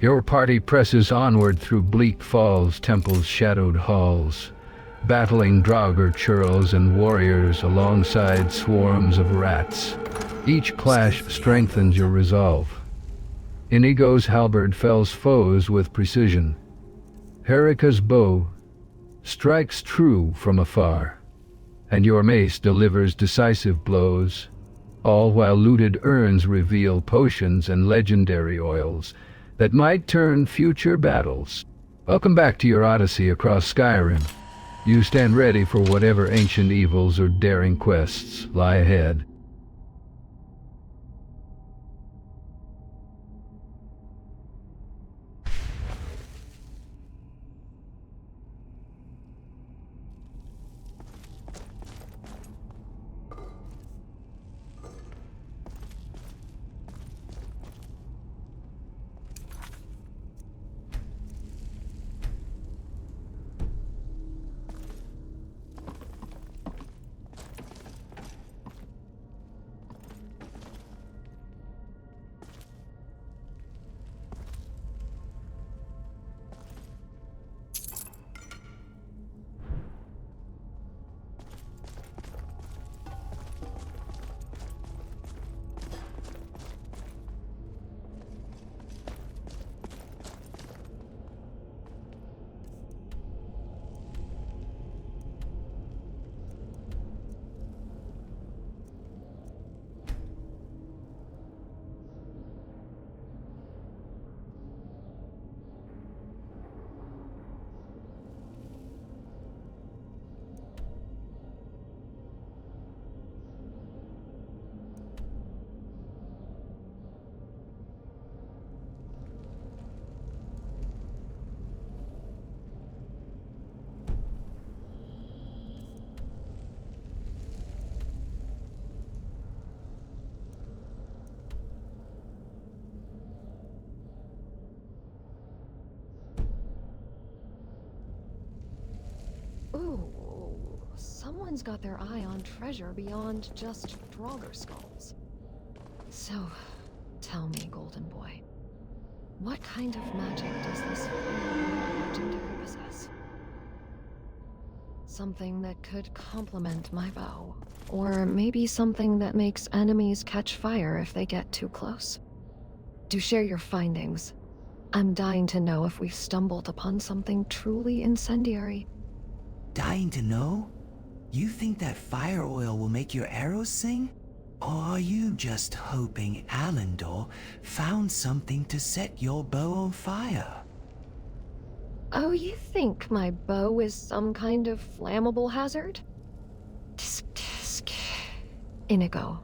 Your party presses onward through Bleakfalls Temple's shadowed halls, battling Draugr churls and warriors alongside swarms of rats. Each clash strengthens your resolve. Inigo's halberd fells foes with precision. Herika's bow strikes true from afar, and your mace delivers decisive blows, all while looted urns reveal potions and legendary oils that might turn future battles. Welcome back to your odyssey across Skyrim. You stand ready for whatever ancient evils or daring quests lie ahead. Ooh, someone's got their eye on treasure beyond just Draugr skulls. So, tell me, Golden Boy, what kind of magic does this legendary possess? Something that could complement my bow, or maybe something that makes enemies catch fire if they get too close. Do share your findings. I'm dying to know if we've stumbled upon something truly incendiary. Dying to know? You think that fire oil will make your arrows sing? Or are you just hoping Alandor found something to set your bow on fire? Oh, you think my bow is some kind of flammable hazard? Tisk tisk. Inigo.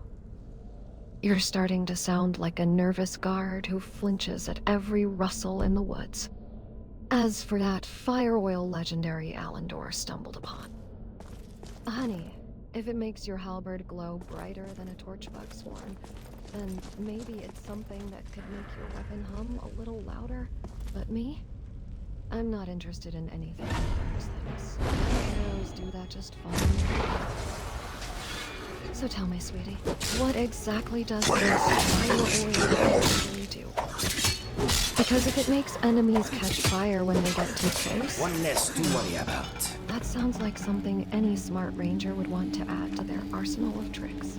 You're starting to sound like a nervous guard who flinches at every rustle in the woods. As for that fire oil legendary Alandor stumbled upon. Honey, if it makes your halberd glow brighter than a torchbug swarm, then maybe it's something that could make your weapon hum a little louder. But me? I'm not interested in anything like those things. Arrows do that just fine. So tell me, sweetie, what exactly does this fire oil actually do? Because if it makes enemies catch fire when they get too close... One less to worry about. That sounds like something any smart ranger would want to add to their arsenal of tricks.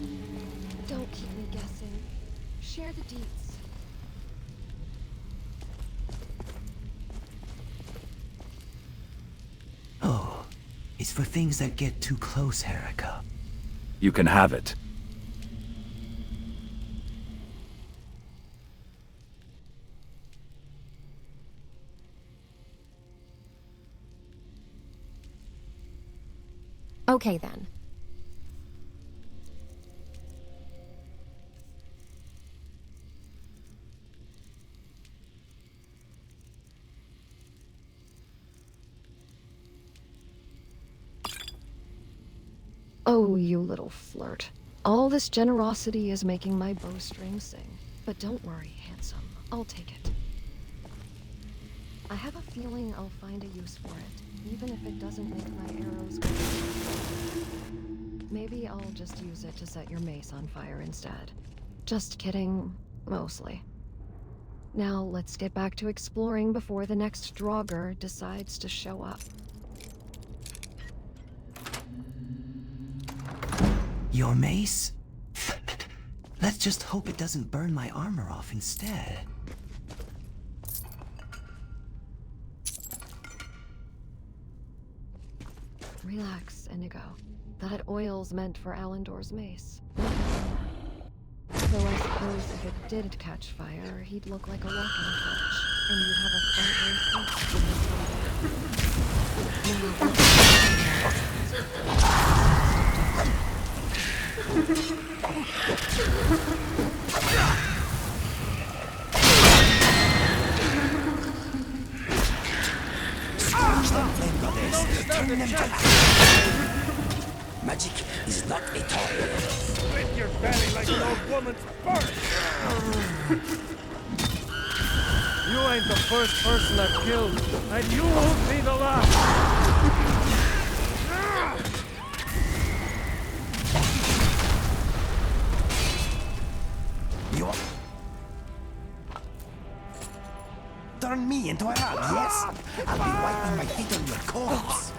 Don't keep me guessing. Share the deets. Oh, it's for things that get too close, Herika. You can have it. Okay then. Oh, you little flirt. All this generosity is making my bowstring sing. But don't worry, handsome. I'll take it. I have a feeling I'll find a use for it, even if it doesn't make my arrows go. Maybe I'll just use it to set your mace on fire instead. Just kidding, mostly. Now let's get back to exploring before the next Draugr decides to show up. Your mace? Let's just hope it doesn't burn my armor off instead. Relax, Inigo. That oil's meant for Alendor's mace. Though I suppose if it did catch fire, he'd look like a walking torch, and you'd have a front row Magic is not a toy. Split your belly like an old woman's purse! You ain't the first person I've killed, and you won't be the last! You turn me into a rat, yes? I'll be wiping my feet on your corpse.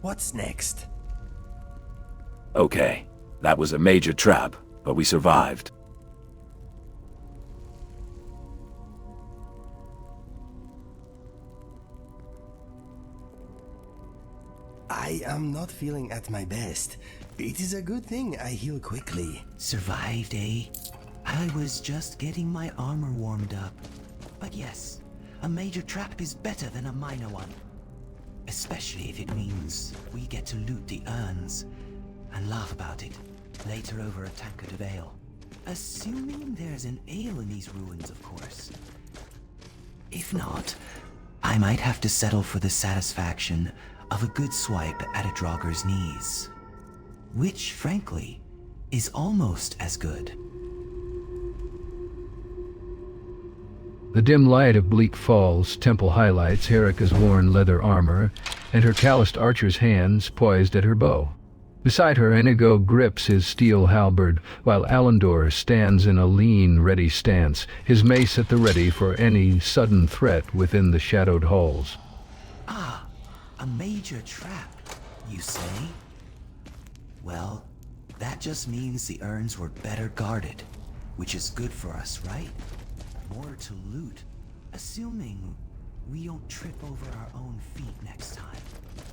What's next? Okay, that was a major trap, but we survived. I am not feeling at my best. It is a good thing I heal quickly. Survived, eh? I was just getting my armor warmed up. But yes, a major trap is better than a minor one. Especially if it means we get to loot the urns and laugh about it later over a tankard of ale. Assuming there's an ale in these ruins, of course. If not, I might have to settle for the satisfaction of a good swipe at a Draugr's knees. Which, frankly, is almost as good. The dim light of Bleakfalls temple highlights Herika's worn leather armor and her calloused archer's hands poised at her bow. Beside her, Inigo grips his steel halberd, while Alendor stands in a lean, ready stance, his mace at the ready for any sudden threat within the shadowed halls. Ah, a major trap, you say? Well, that just means the urns were better guarded, which is good for us, right? More to loot, assuming we don't trip over our own feet next time.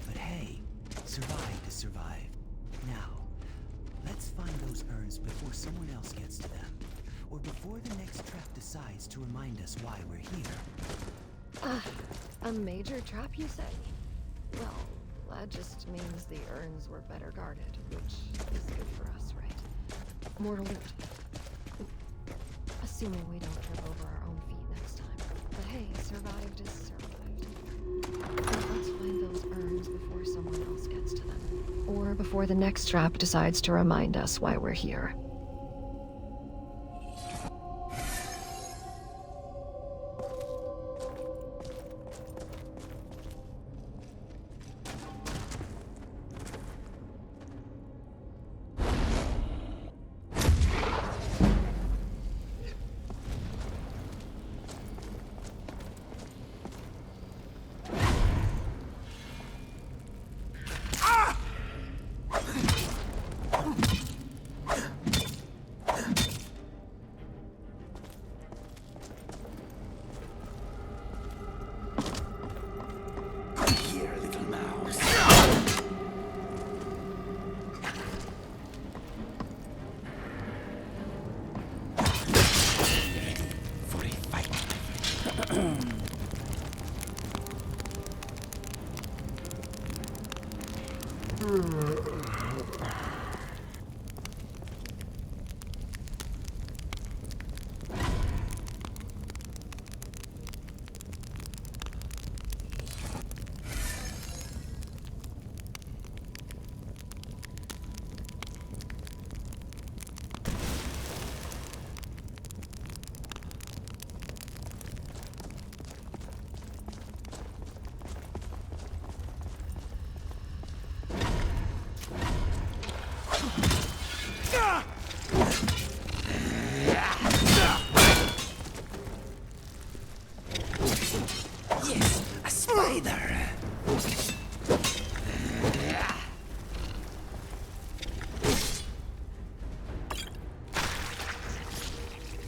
But hey, survived is survived. Now, let's find those urns before someone else gets to them, or before the next trap decides to remind us why we're here. A major trap, you say? Well, that just means the urns were better guarded, which is good for us, right? More to loot. Assuming we don't trip over our own feet next time. But hey, survived is survived. Now let's find those urns before someone else gets to them. Or before the next trap decides to remind us why we're here.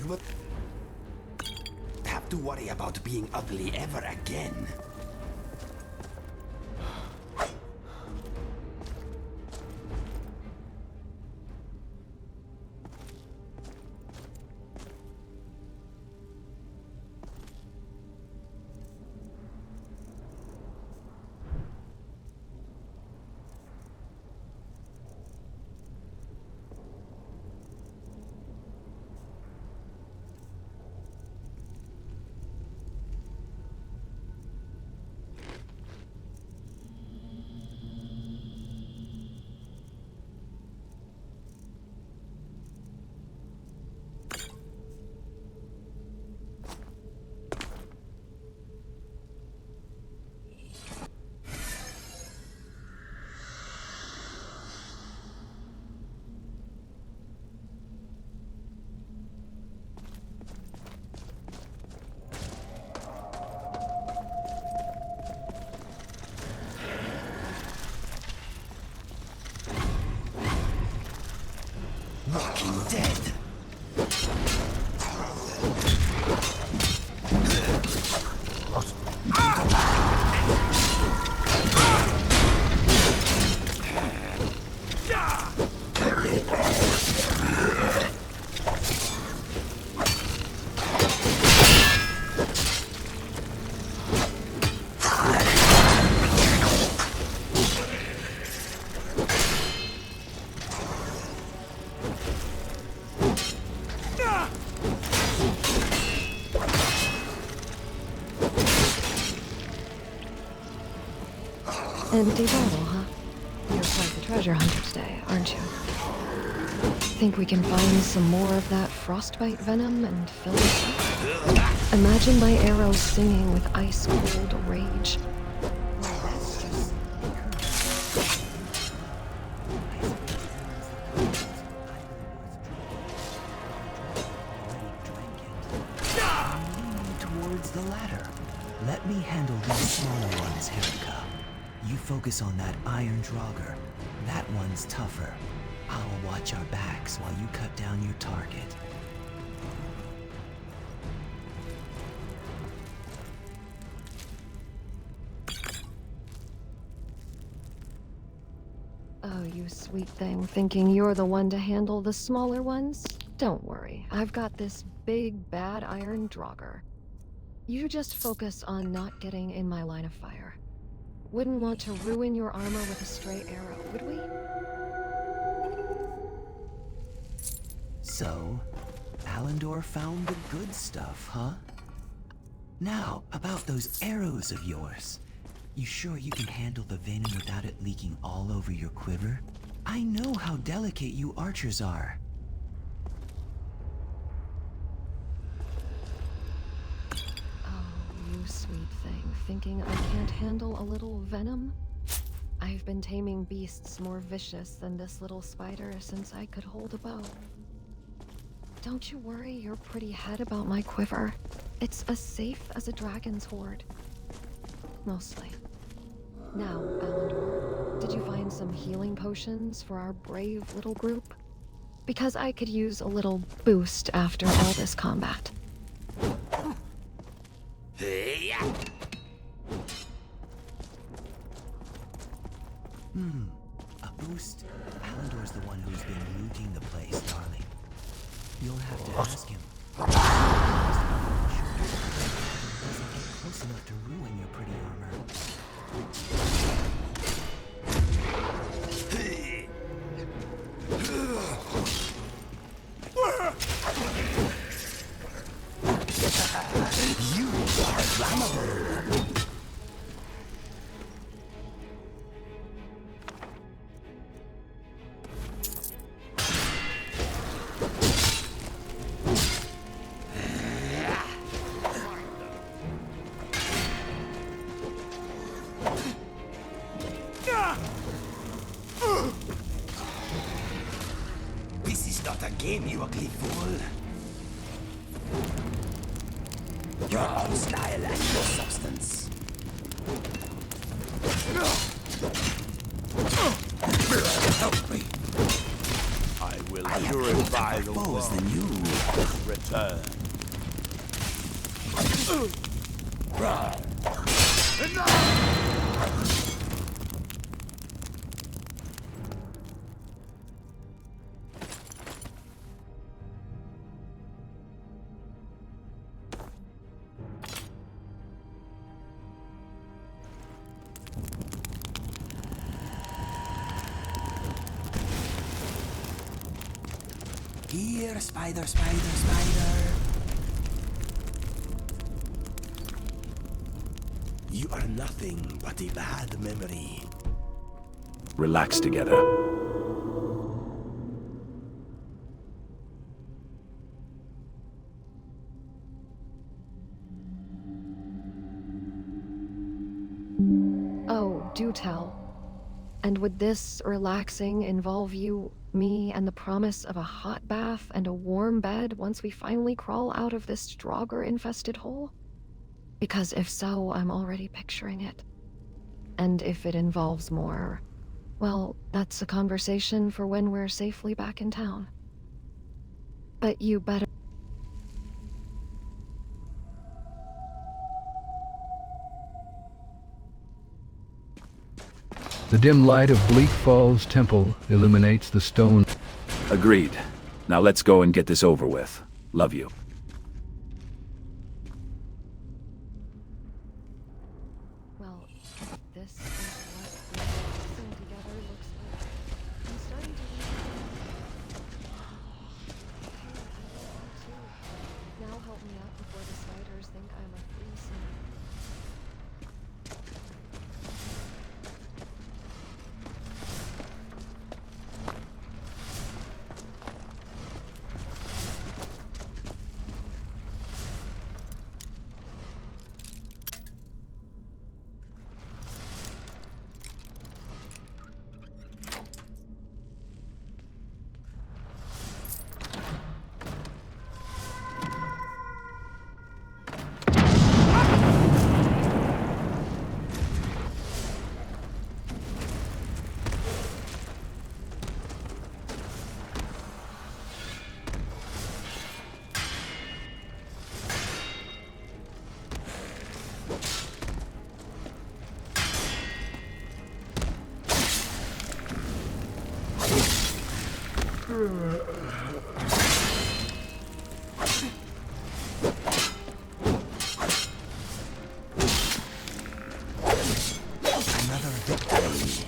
You would have to worry about being ugly ever again. Walking Dead. Empty bottle, huh? You're quite the treasure hunter today, aren't you? Think we can find some more of that frostbite venom and fill this up? Imagine my arrows singing with ice-cold rage. Towards the ladder. Let me handle these smaller ones, Herika. You focus on that iron draugr. That one's tougher. I'll watch our backs while you cut down your target. Oh, you sweet thing, thinking you're the one to handle the smaller ones? Don't worry, I've got this big, bad iron draugr. You just focus on not getting in my line of fire. Wouldn't want to ruin your armor with a stray arrow, would we? So, Alandor found the good stuff, huh? Now, about those arrows of yours. You sure you can handle the venom without it leaking all over your quiver? I know how delicate you archers are. You sweet thing, thinking I can't handle a little venom? I've been taming beasts more vicious than this little spider since I could hold a bow. Don't you worry your pretty head about my quiver. It's as safe as a dragon's hoard. Mostly. Now, Alandor, did you find some healing potions for our brave little group? Because I could use a little boost after all this combat. A boost? Alandor's the one who's been looting the place, darling. You'll have to ask him. Doesn't get close enough to ruin your pretty You are flammable. This is not a game, you ugly fool. Your own style and your substance. Help me. I will I have purify tougher the foes than you. Return. Here, spider, spider, spider. You are nothing but a bad memory. Relax together. Oh, do tell. And would this relaxing involve you, me, and the promise of a hot bath and a warm bed once we finally crawl out of this Draugr-infested hole? Because if so, I'm already picturing it. And if it involves more, well, that's a conversation for when we're safely back in town. But you better... The dim light of Bleakfalls Temple illuminates the stone. Agreed. Now let's go and get this over with. Love you. Well, this is what relaxing together looks like. I'm starting to Now help me up before the spiders think I'm a free snake. Another victory.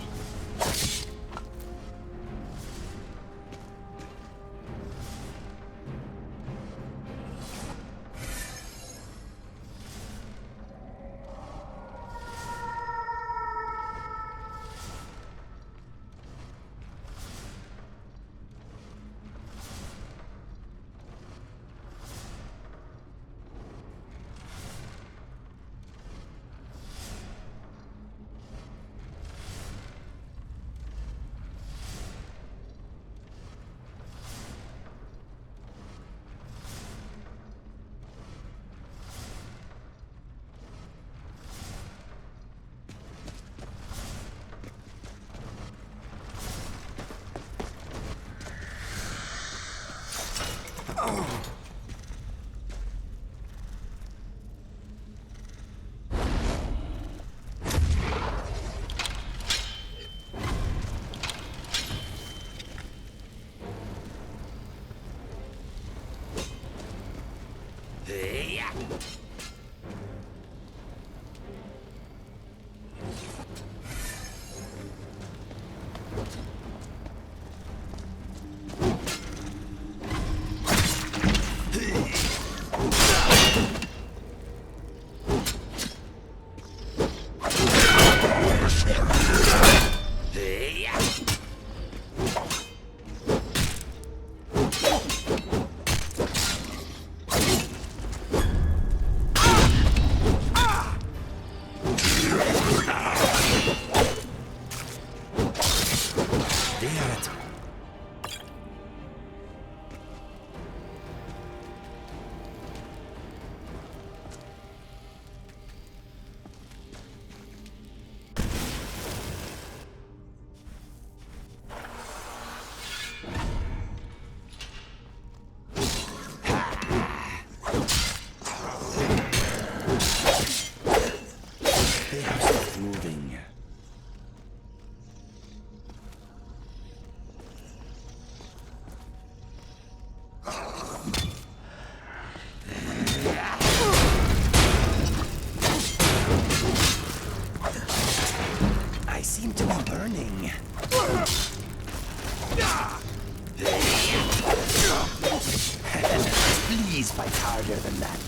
Please fight harder than that.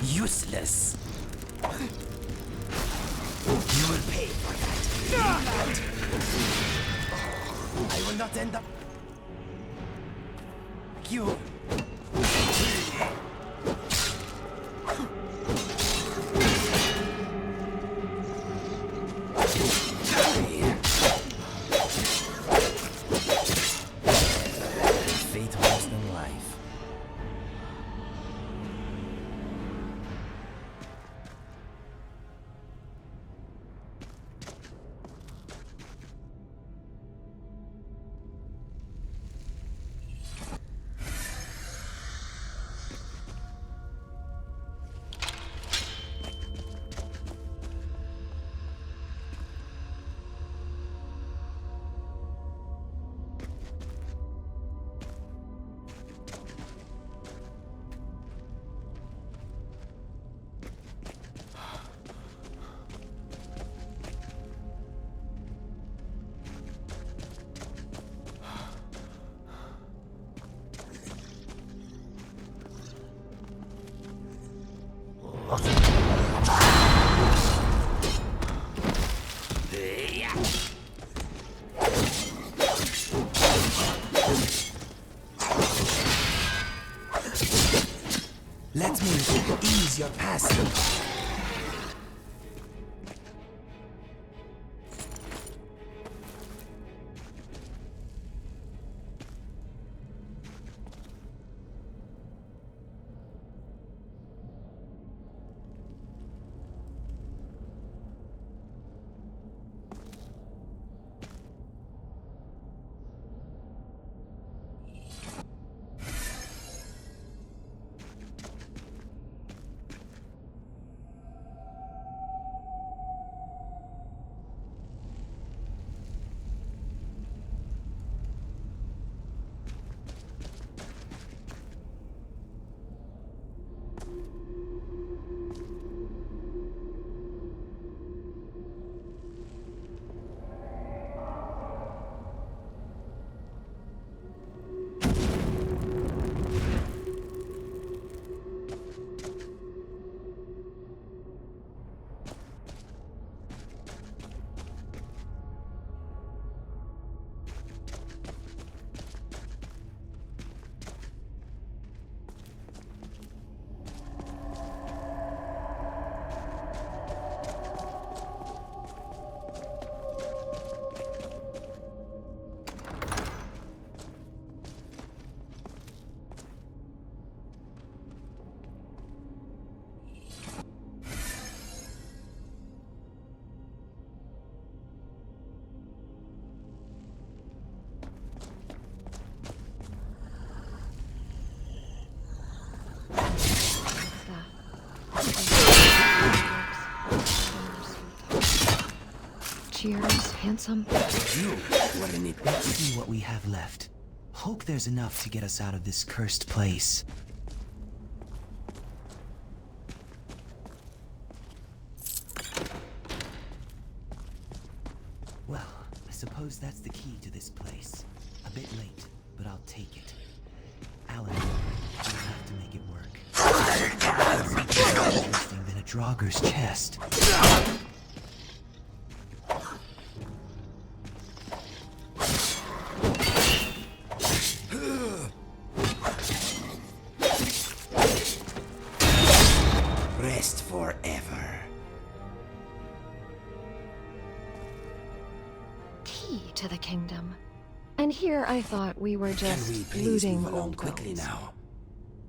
Useless. You will pay for that. I will not end up... You... Fate worse than life. Let me ease your passion. Cheers, handsome. You were in it. Let's see what we have left. Hope there's enough to get us out of this cursed place. Well, I suppose that's the key to this place. A bit late, but I'll take it. Alan, you'll have to make it work. Something more interesting than a Draugr's chest. Rest forever. Key to the kingdom. And here I thought we were Can just we please looting move along old quickly bones. now?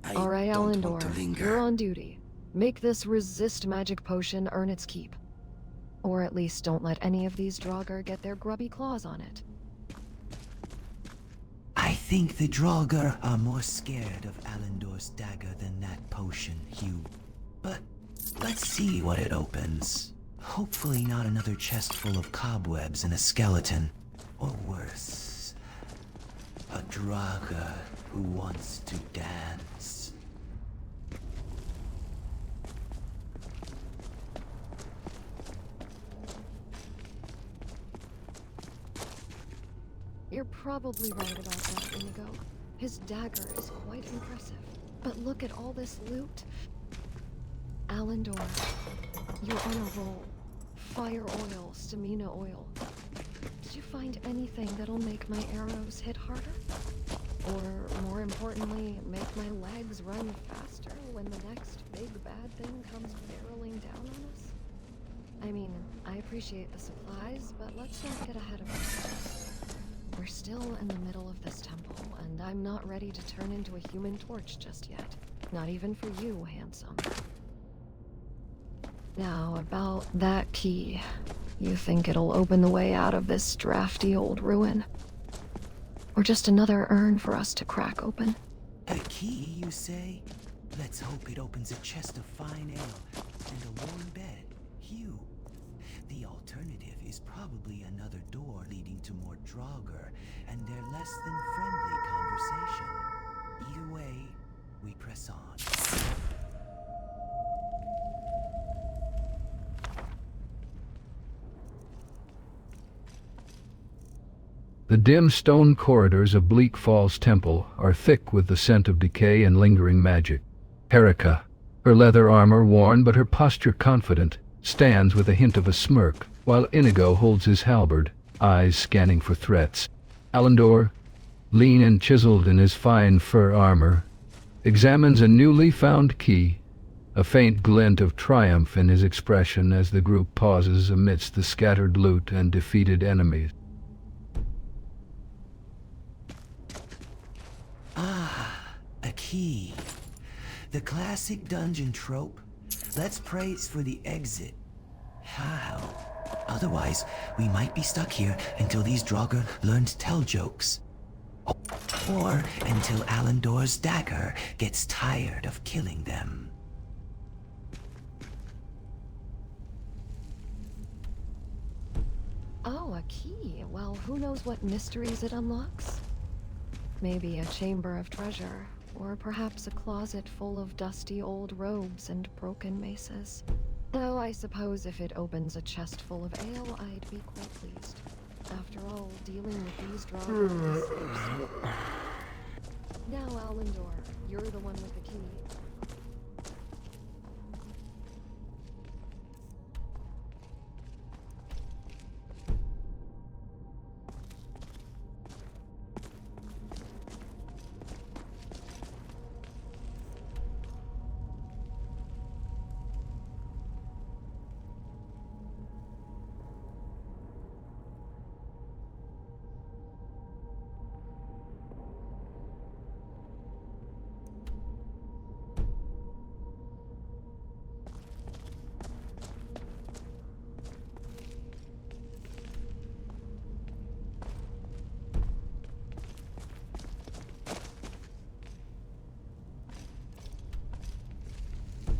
I All right, don't want to Allendor, linger. you're on duty. Make this resist magic potion earn its keep. Or at least don't let any of these Draugr get their grubby claws on it. I think the Draugr are more scared of Allendor's dagger than that potion, Hugh. But let's see what it opens. Hopefully not another chest full of cobwebs and a skeleton. Or worse, a Draugr who wants to dance. You're probably right about that, Inigo. His dagger is quite impressive. But look at all this loot. Alandor, you're on a roll. Fire oil, stamina oil. Did you find anything that'll make my arrows hit harder? Or, more importantly, make my legs run faster when the next big bad thing comes barreling down on us? I mean, I appreciate the supplies, but let's not get ahead of ourselves. We're still in the middle of this temple, and I'm not ready to turn into a human torch just yet. Not even for you, handsome. Now, about that key. You think it'll open the way out of this drafty old ruin? Or just another urn for us to crack open? A key, you say? Let's hope it opens a chest of fine ale and a warm bed. Hugh. The alternative is probably another door leading to more Draugr and their less than friendly conversation. Either way, we press on. The dim stone corridors of Bleakfalls Temple are thick with the scent of decay and lingering magic. Erica, her leather armor worn but her posture confident, stands with a hint of a smirk, while Inigo holds his halberd, eyes scanning for threats. Alandor, lean and chiseled in his fine fur armor, examines a newly found key, a faint glint of triumph in his expression as the group pauses amidst the scattered loot and defeated enemies. A key. The classic dungeon trope. Let's praise for the exit. How? Otherwise, we might be stuck here until these Draugr learn to tell jokes. Or until Alandor's dagger gets tired of killing them. Oh, a key. Well, who knows what mysteries it unlocks? Maybe a chamber of treasure, or perhaps a closet full of dusty old robes and broken maces. Though I suppose if it opens a chest full of ale, I'd be quite pleased. After all, dealing with these Draugr is so. Now, Alandor, you're the one with the key.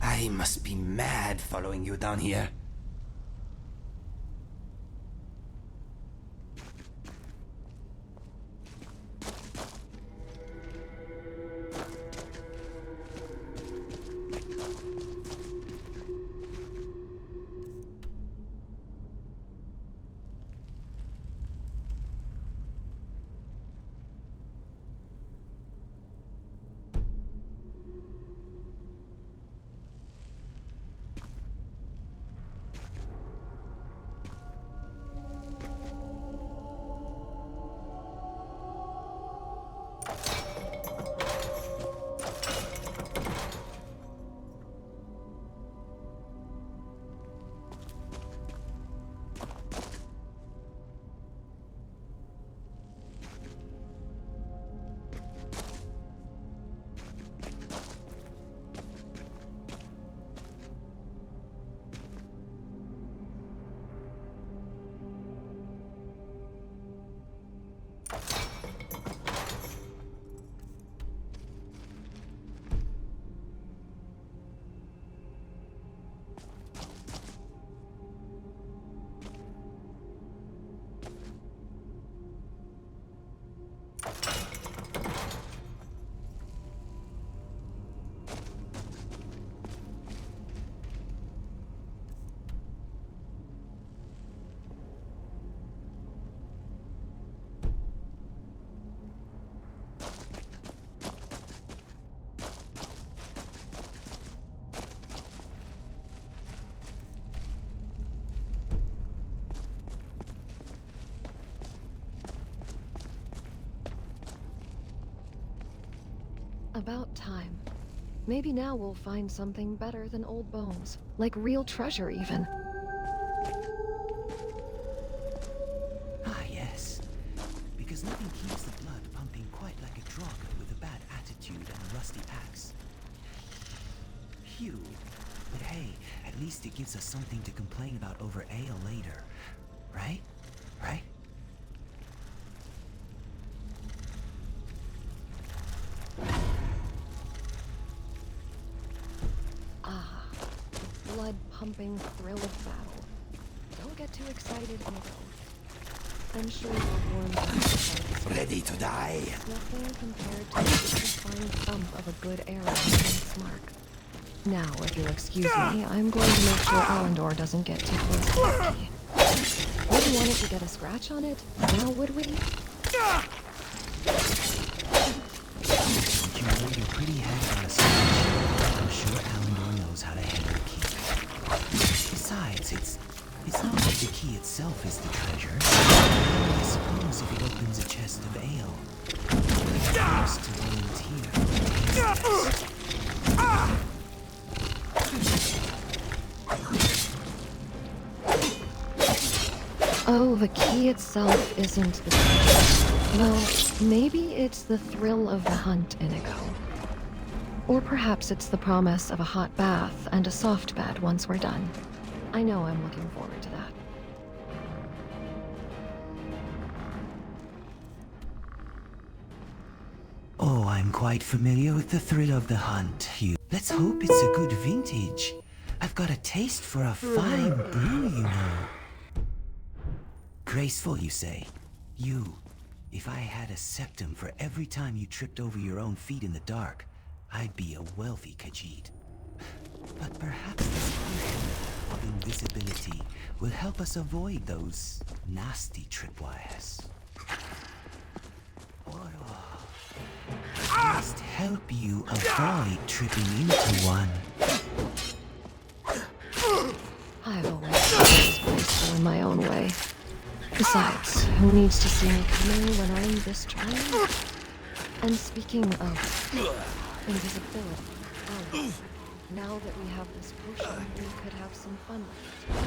I must be mad following you down here. About time. Maybe now we'll find something better than old bones. Like real treasure, even. Ah, yes. Because nothing keeps the blood pumping quite like a draugr with a bad attitude and a rusty axe. Phew. But hey, at least it gives us something to complain about over ale later. Right? Right? Ah, the blood-pumping thrill of battle. Don't get too excited, Inigo. I'm sure you're warmed up to fight. Ready to die? Nothing compared to the satisfying thump of a good arrow against its mark. Now, if you'll excuse me, I'm going to make sure Allendor doesn't get too close to the key. Wouldn't want it to get a scratch on it, now would we? Don't you know you're pretty handy on a scratch? I'm sure Allendor knows how to handle a key. Besides, it's not like the key itself is the treasure. I suppose if it opens a chest of ale, it's forced to volunteer. Oh, the key itself isn't the treasure. Well, maybe it's the thrill of the hunt, Inigo. Or perhaps it's the promise of a hot bath and a soft bed once we're done. I know I'm looking forward to that. Oh, I'm quite familiar with the thrill of the hunt, Hugh. Let's hope it's a good vintage. I've got a taste for a fine brew, you know. Graceful, you say? You. If I had a septum for every time you tripped over your own feet in the dark, I'd be a wealthy Khajiit. But perhaps this potion of invisibility will help us avoid those nasty tripwires. Or at least help you avoid tripping into one. I've always thought I was graceful in my own way. Besides, who needs to see me coming when I'm this charming? And speaking of invisibility, now that we have this potion, we could have some fun with it.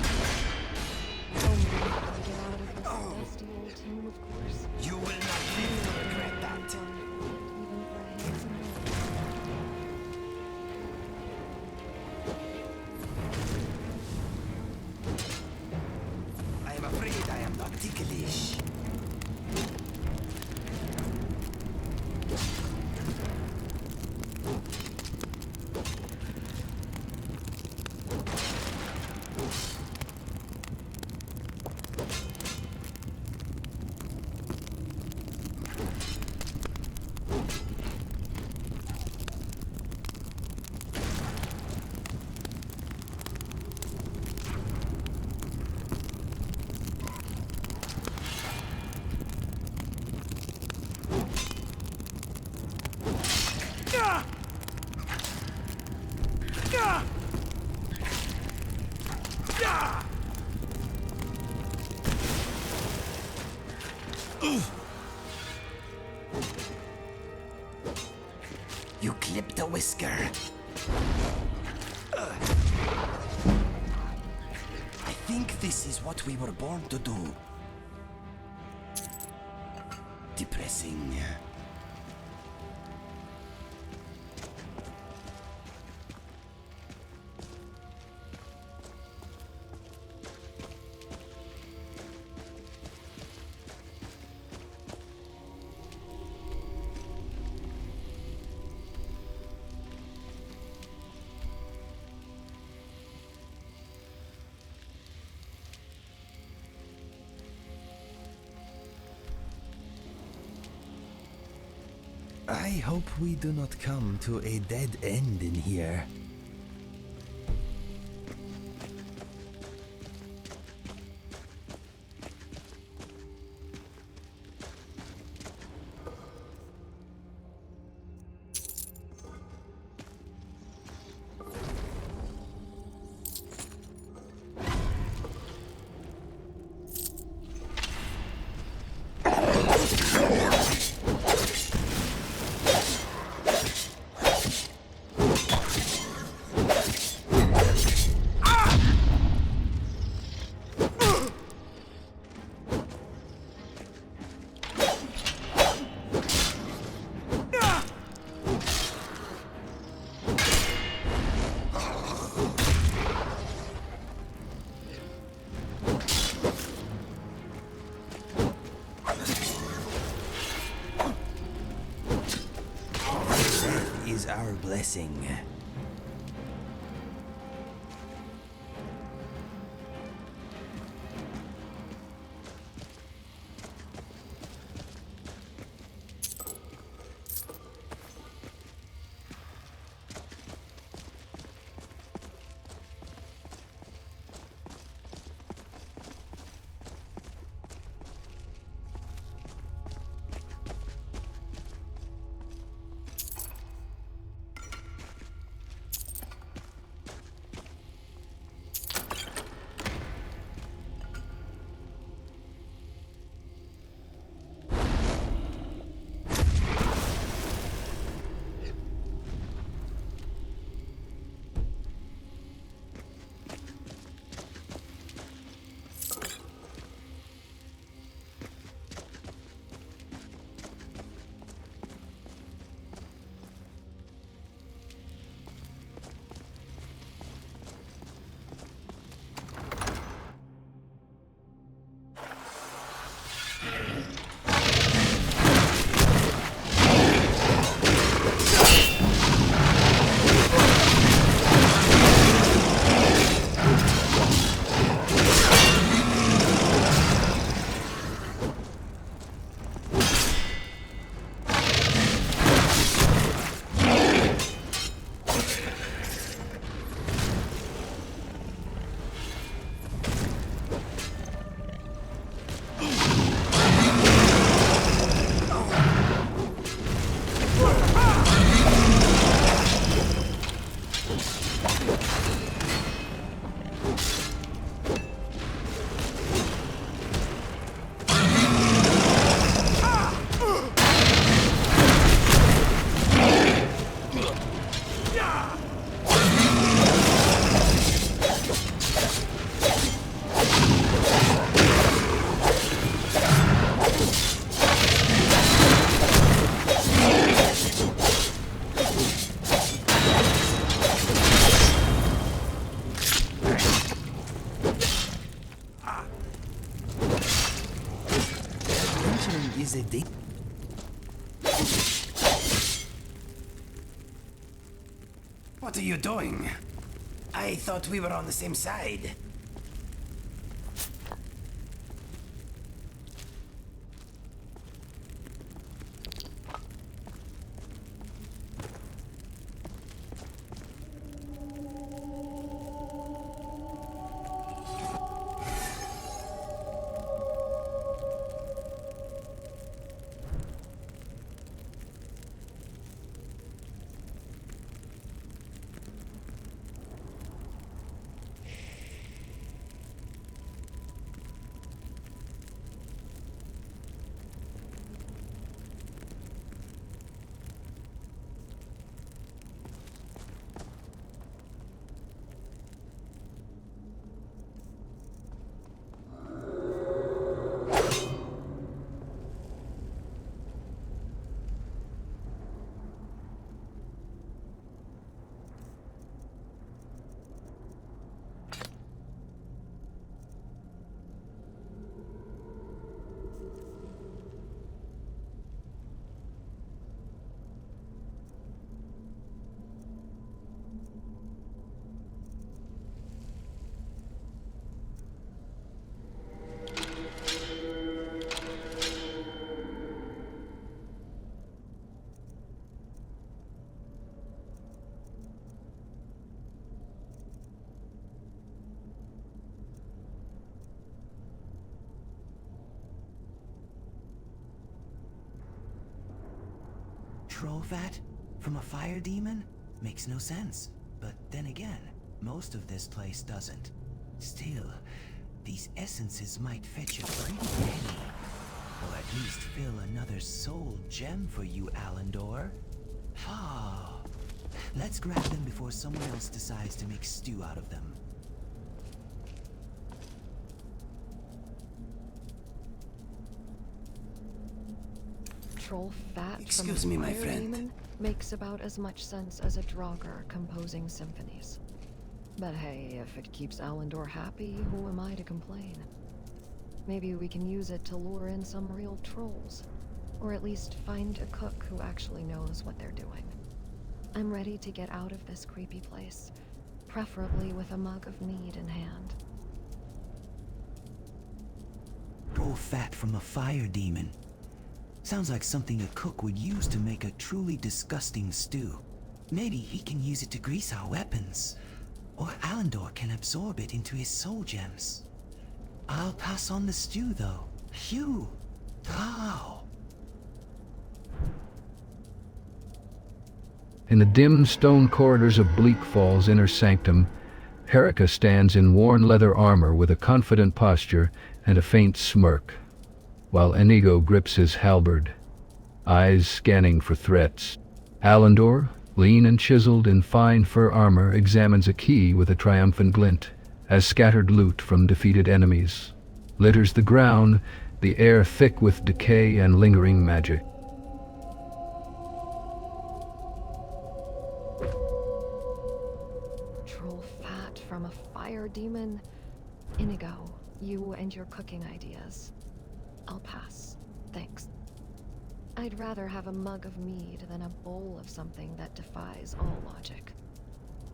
Only if we get out of this dusty old tomb, of course. You will not live to regret that. Even for a handsome man. I am afraid I am not ticklish. You clipped a whisker. I think this is what we were born to do. Depressing. I hope we do not come to a dead end in here. is our blessing. Is a date. What are you doing? I thought we were on the same side. Troll fat? From a fire demon? Makes no sense. But then again, most of this place doesn't. Still, these essences might fetch a pretty penny. Or at least fill another soul gem for you, Alandor. Ah, let's grab them before someone else decides to make stew out of them. Troll fat Excuse from me, a my fire friend. demon makes about as much sense as a Draugr composing symphonies. But hey, if it keeps Alandor happy, who am I to complain? Maybe we can use it to lure in some real trolls. Or at least find a cook who actually knows what they're doing. I'm ready to get out of this creepy place, preferably with a mug of mead in hand. Raw fat from a fire demon. Sounds like something a cook would use to make a truly disgusting stew. Maybe he can use it to grease our weapons. Or Alandor can absorb it into his soul gems. I'll pass on the stew, though. Phew! Wow! In the dim stone corridors of Bleakfalls' inner sanctum, Herika stands in worn leather armor with a confident posture and a faint smirk, while Inigo grips his halberd, eyes scanning for threats. Alandor, lean and chiseled in fine fur armor, examines a key with a triumphant glint, as scattered loot from defeated enemies litters the ground, the air thick with decay and lingering magic. Troll fat from a fire demon? Inigo, you and your cooking ideas. I'll pass. Thanks. I'd rather have a mug of mead than a bowl of something that defies all logic.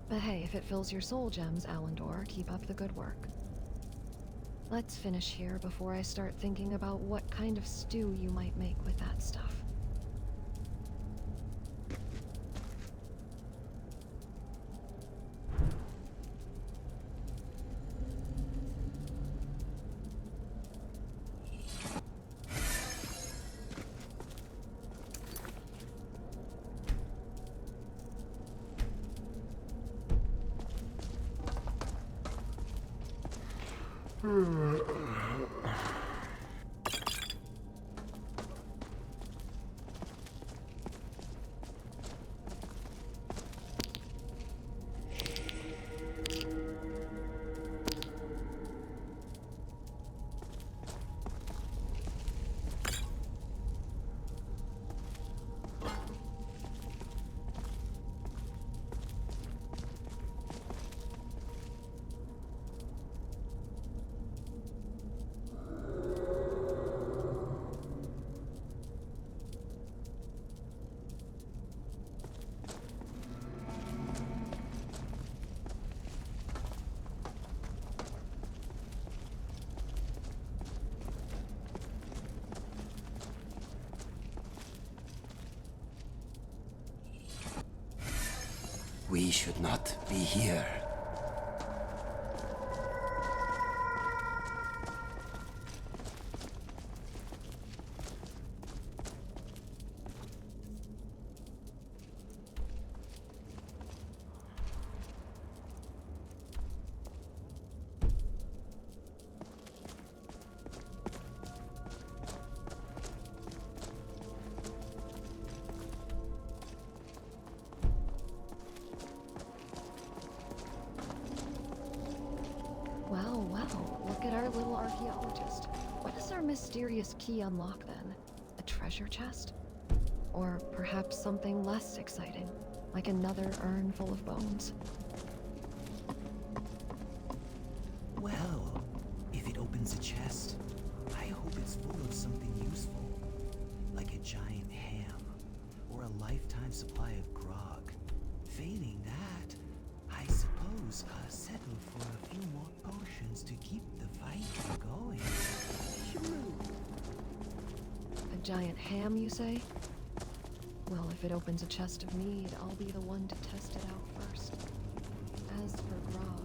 But hey, if it fills your soul gems, Alandor, keep up the good work. Let's finish here before I start thinking about what kind of stew you might make with that stuff. We should not be here. Well, look at our little archaeologist. What does our mysterious key unlock then? A treasure chest? Or perhaps something less exciting, like another urn full of bones? Well, if it opens a chest, I hope it's full of something useful. Like a giant ham, or a lifetime supply of grog. Failing that, I suppose I'll settle for a few more potions to keep the fight going. A giant ham, you say? Well, if it opens a chest of mead, I'll be the one to test it out first. As for grog,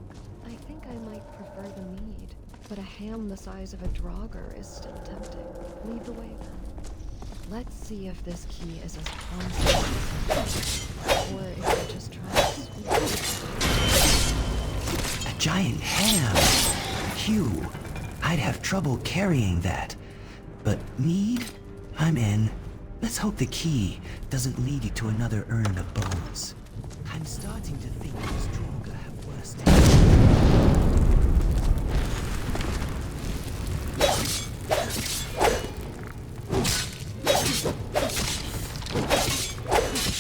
I think I might prefer the mead, but a ham the size of a draugr is still tempting. Lead the way then. Let's see if this key is as promising or if we're just trying to sweep it. A giant ham! Phew, I'd have trouble carrying that. But mead? I'm in. Let's hope the key doesn't lead you to another urn of bones. I'm starting to think these draugr have worse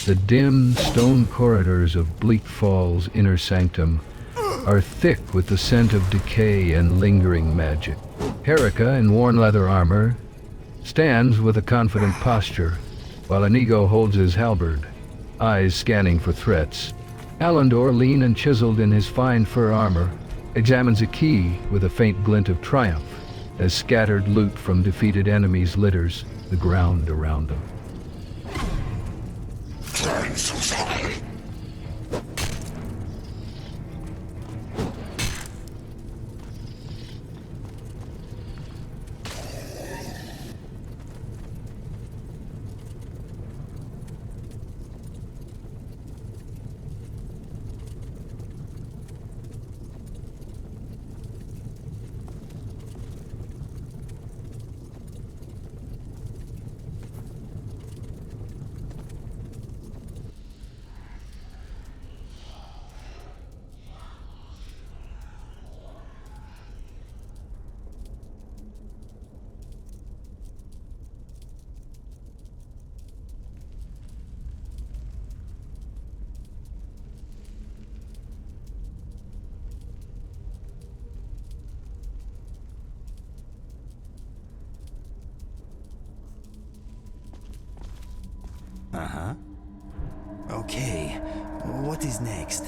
The dim stone corridors of Bleakfalls' inner sanctum are thick with the scent of decay and lingering magic. Herika, in worn leather armor, stands with a confident posture, while Inigo holds his halberd, eyes scanning for threats. Allendor, lean and chiseled in his fine fur armor, examines a key with a faint glint of triumph as scattered loot from defeated enemies litters the ground around him. Uh-huh. Okay, what is next?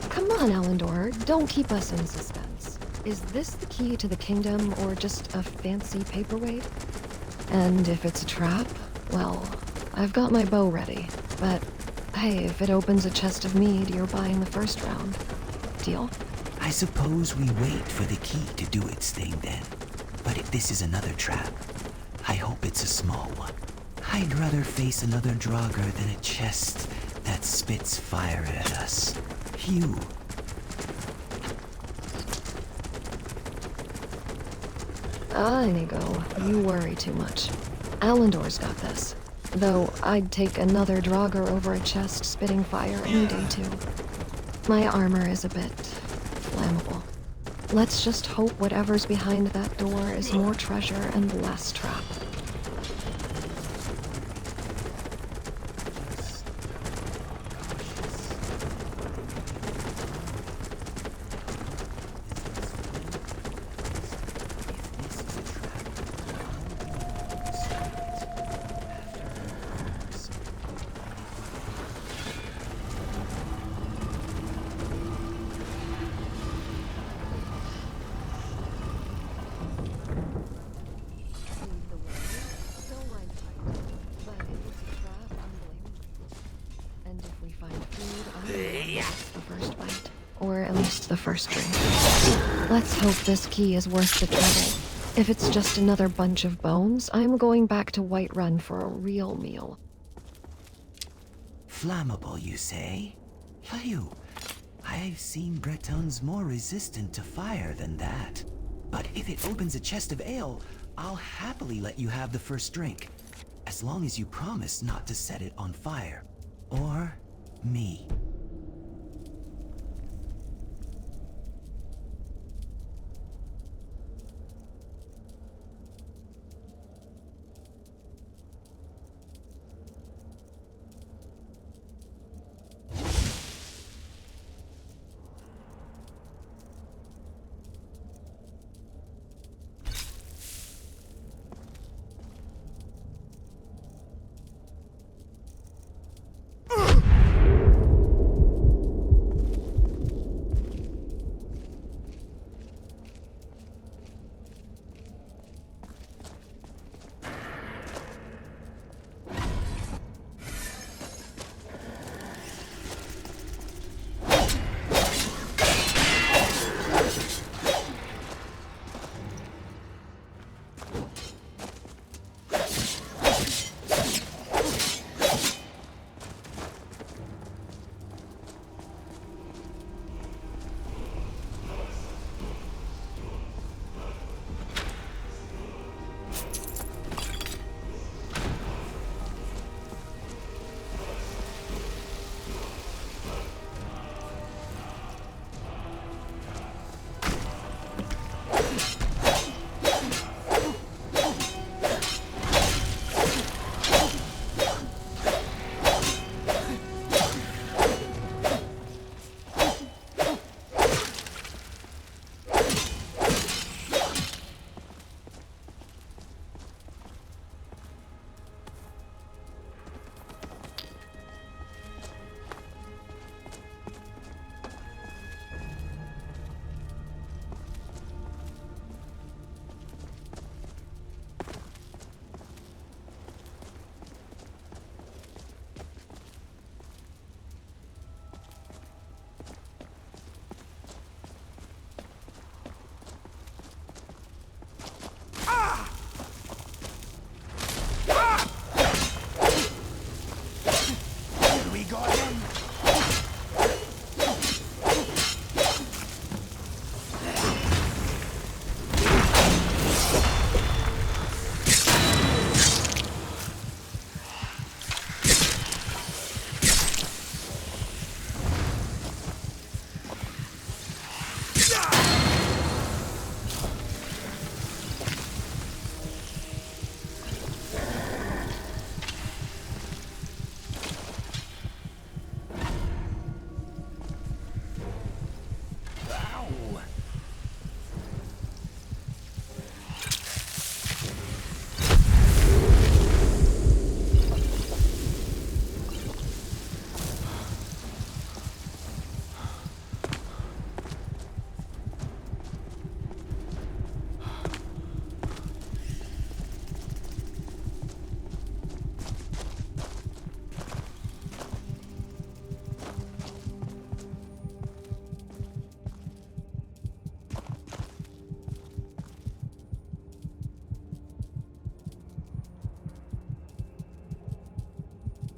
Come on, Allendor, don't keep us in suspense. Is this the key to the kingdom, or just a fancy paperweight? And if it's a trap, well, I've got my bow ready. But hey, if it opens a chest of mead, you're buying the first round. Deal? I suppose we wait for the key to do its thing then. But if this is another trap, I hope it's a small one. I'd rather face another Draugr than a chest that spits fire at us. Phew. Inigo, you worry too much. Allendor's got this. Though I'd take another Draugr over a chest spitting fire any day too. My armor is a bit flammable. Let's just hope whatever's behind that door is more treasure and less trap. Or at least the first drink. Let's hope this key is worth the trouble. If it's just another bunch of bones, I'm going back to Whiterun for a real meal. Flammable, you say? Phew. I've seen Bretons more resistant to fire than that. But if it opens a chest of ale, I'll happily let you have the first drink. As long as you promise not to set it on fire. Or me.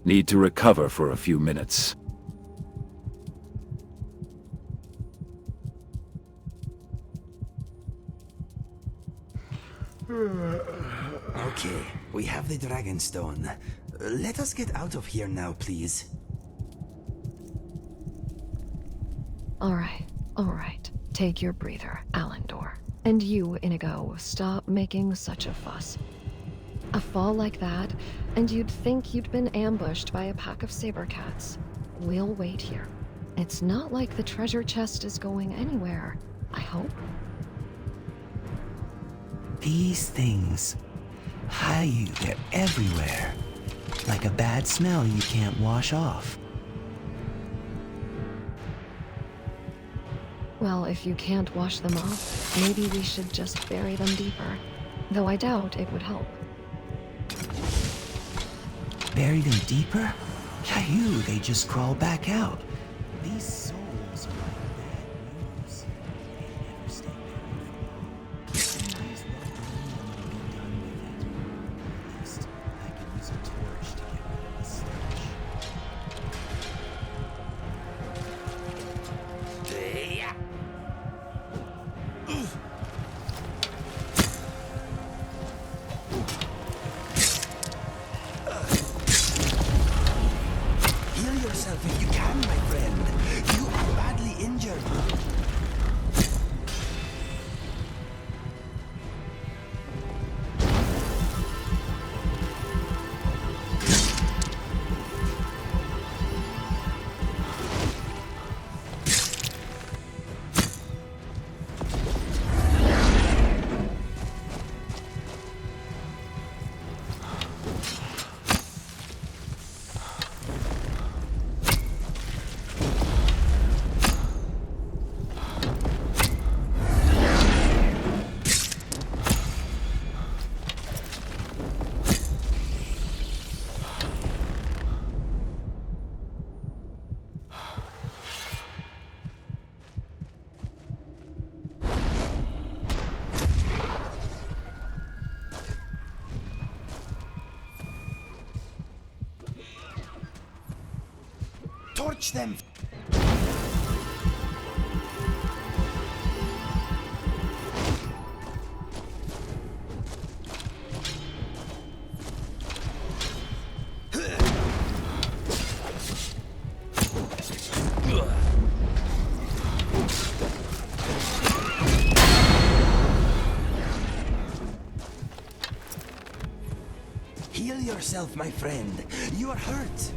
Need to recover for a few minutes. Okay, we have the Dragonstone. Let us get out of here now, please. All right. Take your breather, Alendor. And you, Inigo, stop making such a fuss. A fall like that, and you'd think you'd been ambushed by a pack of saber cats. We'll wait here. It's not like the treasure chest is going anywhere, I hope. These things. Hi, they're everywhere. Like a bad smell you can't wash off. Well, if you can't wash them off, maybe we should just bury them deeper. Though I doubt it would help. Bury them deeper? Yahoo, they just crawl back out. These souls are like bad news. They never stay buried for long. You might as well burn them and be done with it. At least I could use a torch to get rid of the stench. Heal yourself if you can, my friend. You are badly injured. Torch them! Heal yourself, my friend. You are hurt.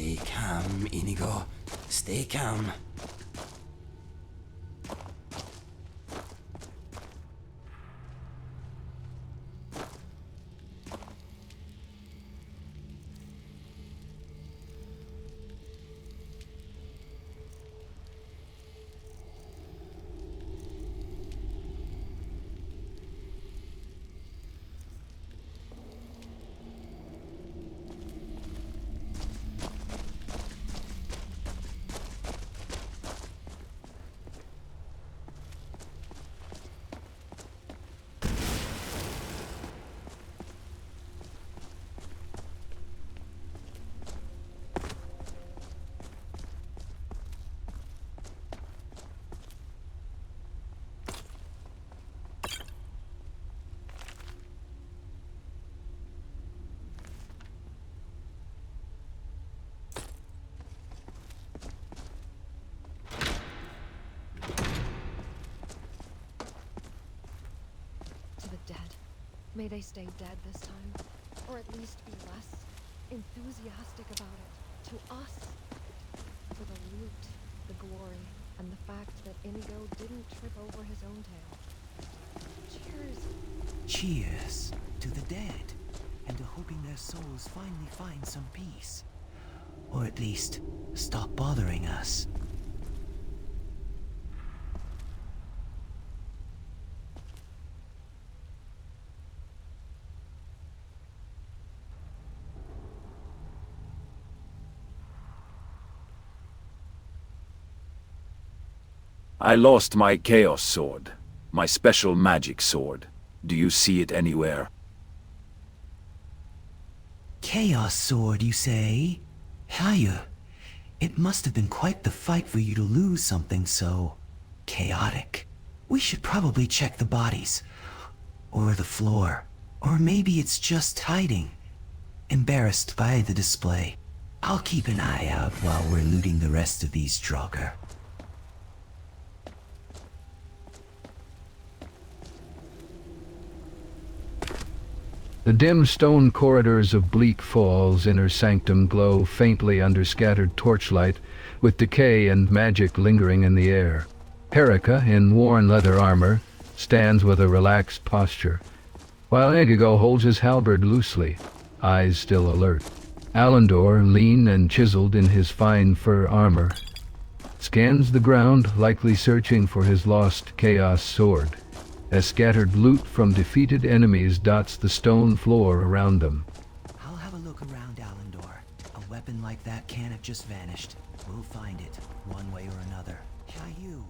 Stay calm, Inigo. Stay calm. To the dead. May they stay dead this time. Or at least be less enthusiastic about it. To us. For the loot, the glory, and the fact that Inigo didn't trip over his own tail. Cheers. Cheers to the dead, and to hoping their souls finally find some peace. Or at least, stop bothering us. I lost my Chaos Sword. My special magic sword. Do you see it anywhere? Chaos Sword, you say? Haya, it must have been quite the fight for you to lose something so chaotic. We should probably check the bodies. Or the floor. Or maybe it's just hiding. Embarrassed by the display. I'll keep an eye out while we're looting the rest of these Draugr. The dim stone corridors of Bleakfalls' inner sanctum glow faintly under scattered torchlight, with decay and magic lingering in the air. Perica, in worn leather armor, stands with a relaxed posture, while Inigo holds his halberd loosely, eyes still alert. Alendor, lean and chiseled in his fine fur armor, scans the ground, likely searching for his lost Chaos Sword, as scattered loot from defeated enemies dots the stone floor around them. I'll have a look around, Alendor. A weapon like that can't have just vanished. We'll find it, one way or another. Caillou.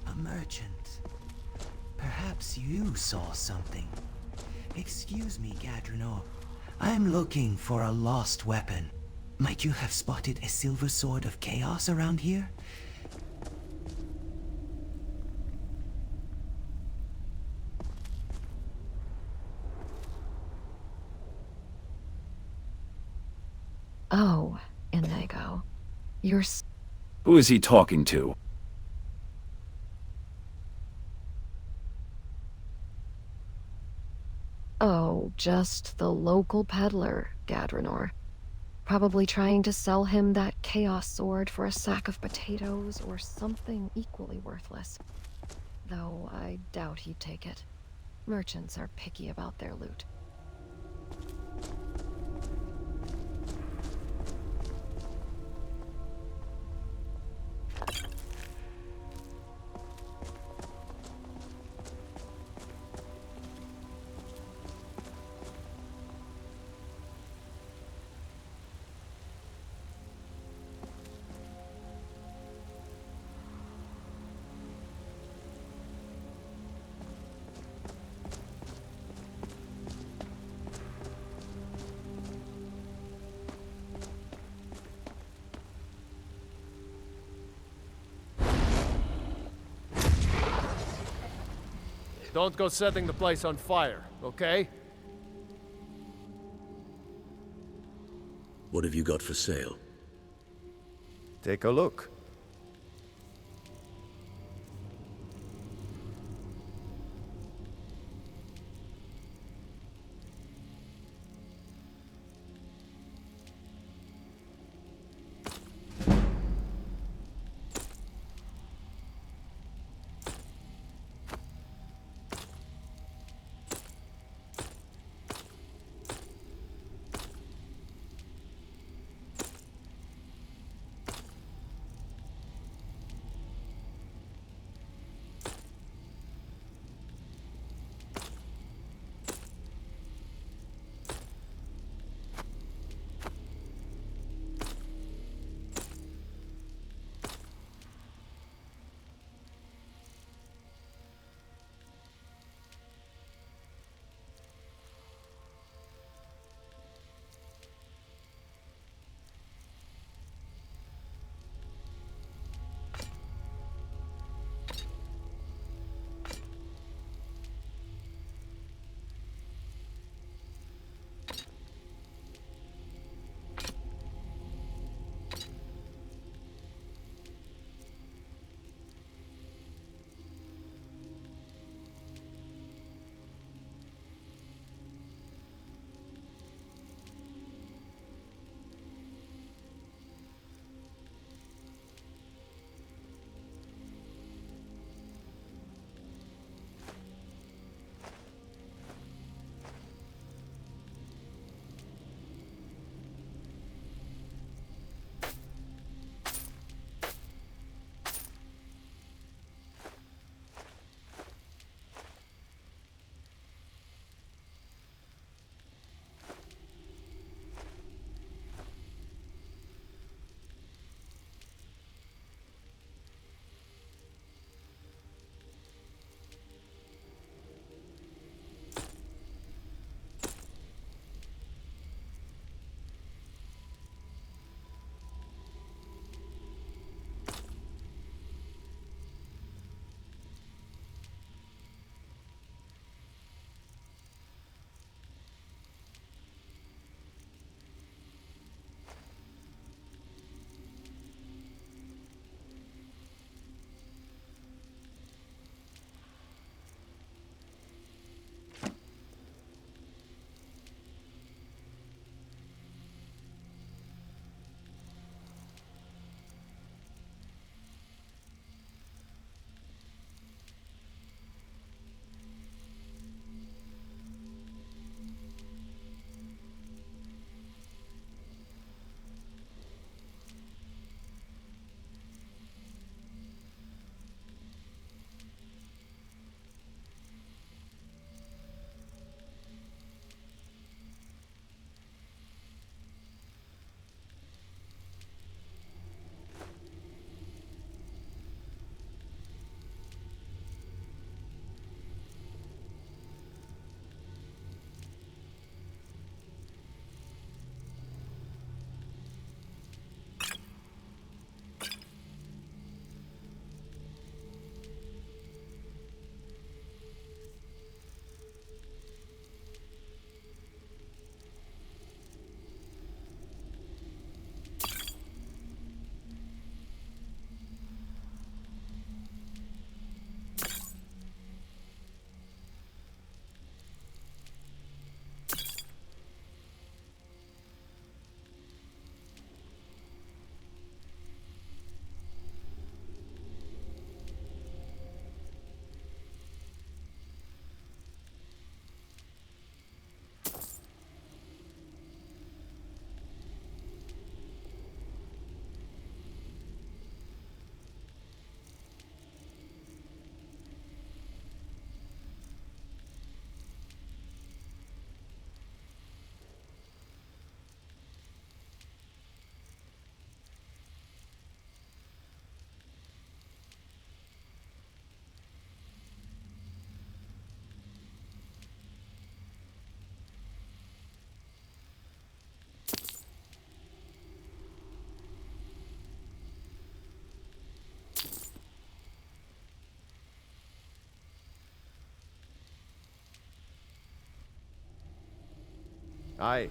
A merchant. Perhaps you saw something. Excuse me, Gadrinor. I'm looking for a lost weapon. Might you have spotted a silver sword of chaos around here? Oh, Inigo. You're Who is he talking to? Oh, just the local peddler, Gadrinor. Probably trying to sell him that Chaos Sword for a sack of potatoes or something equally worthless. Though I doubt he'd take it. Merchants are picky about their loot. Don't go setting the place on fire, okay? What have you got for sale? Take a look. Aye.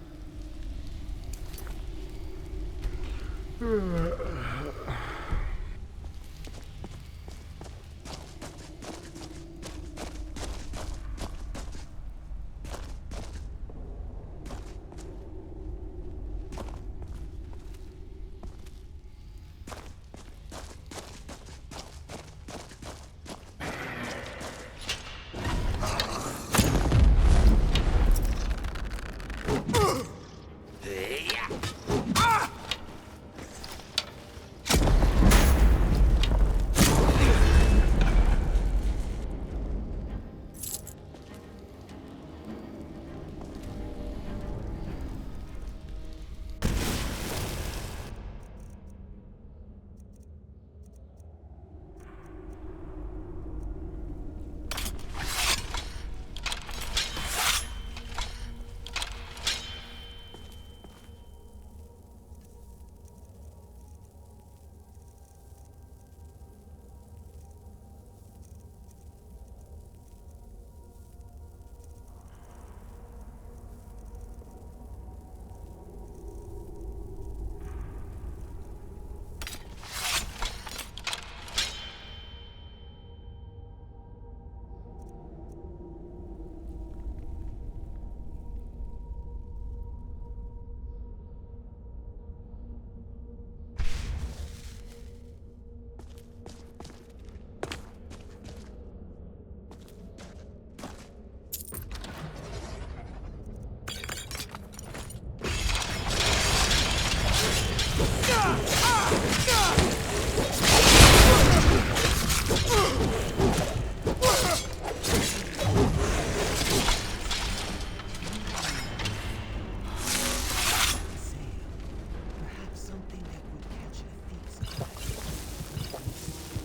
Perhaps something that would catch a thief's eye.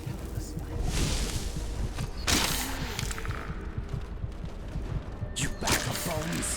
Help us find You back up, bones.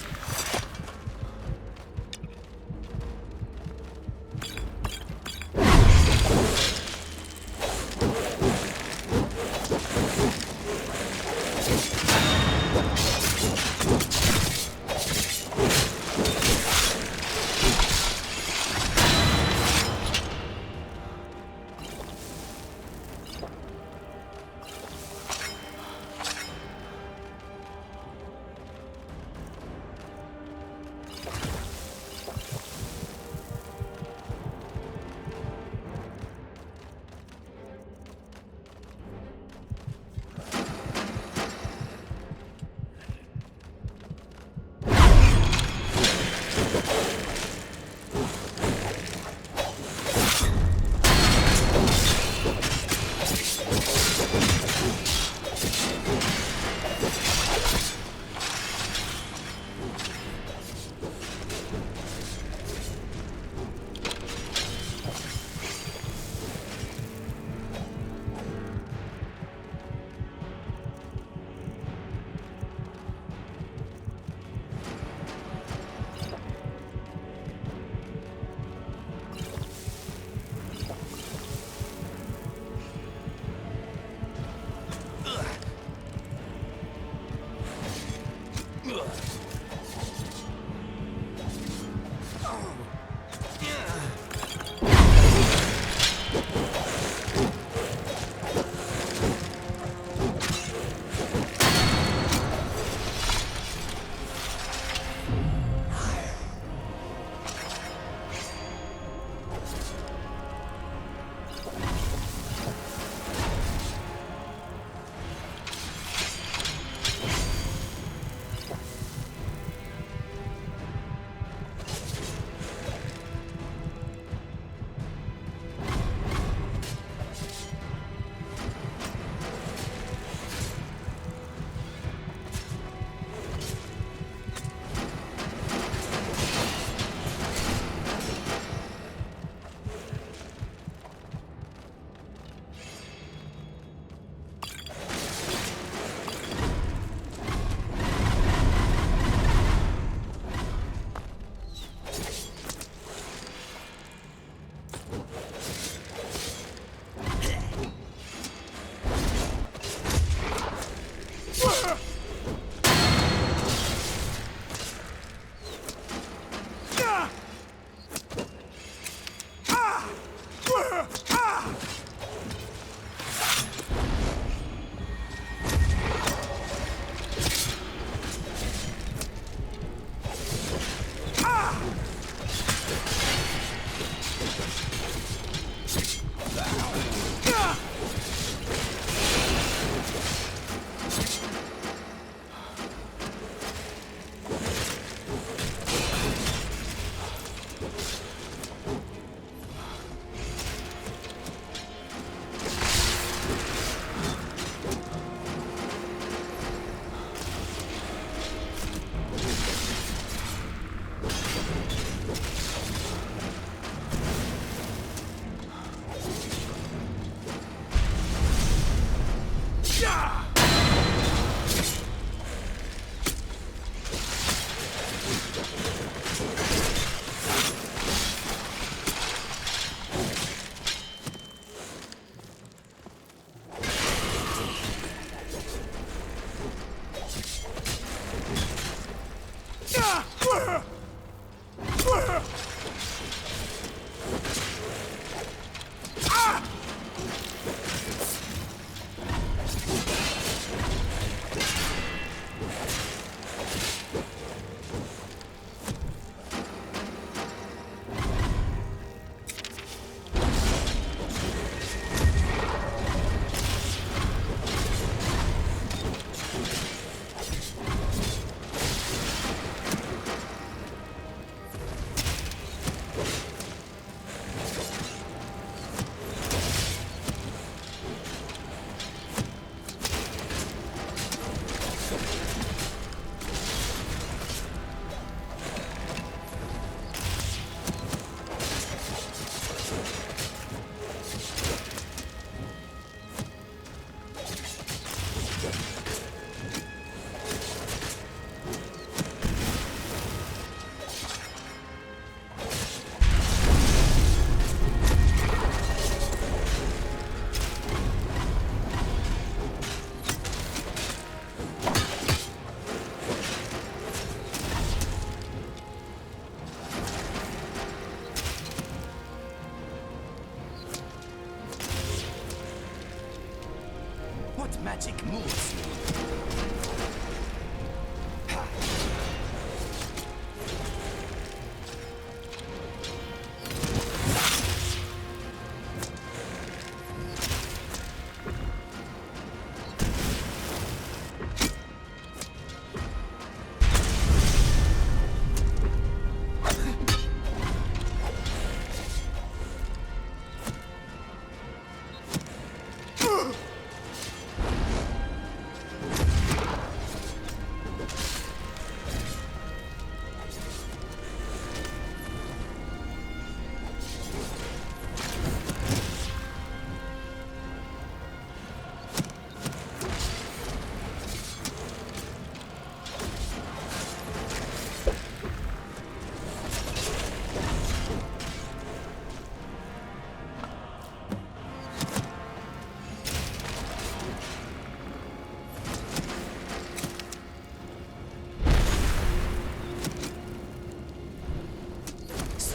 What magic moves you?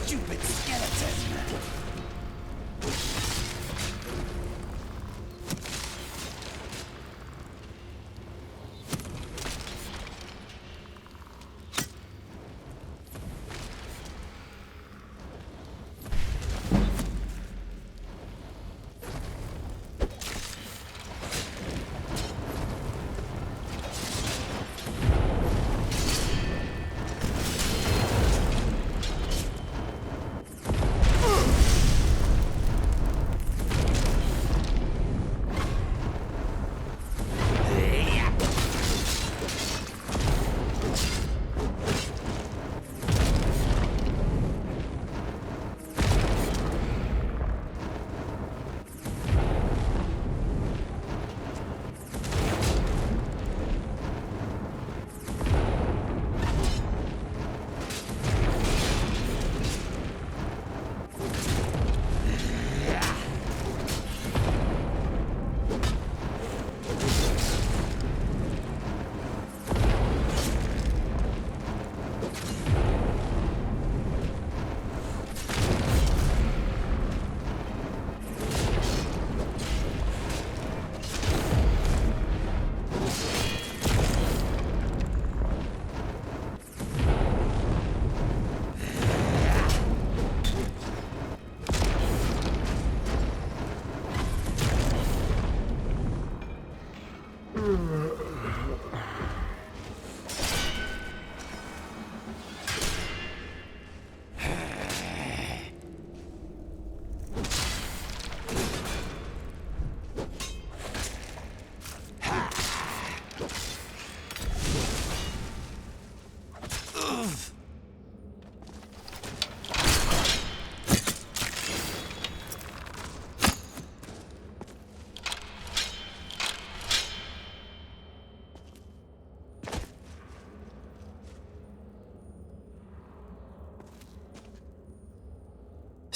Stupid skeleton!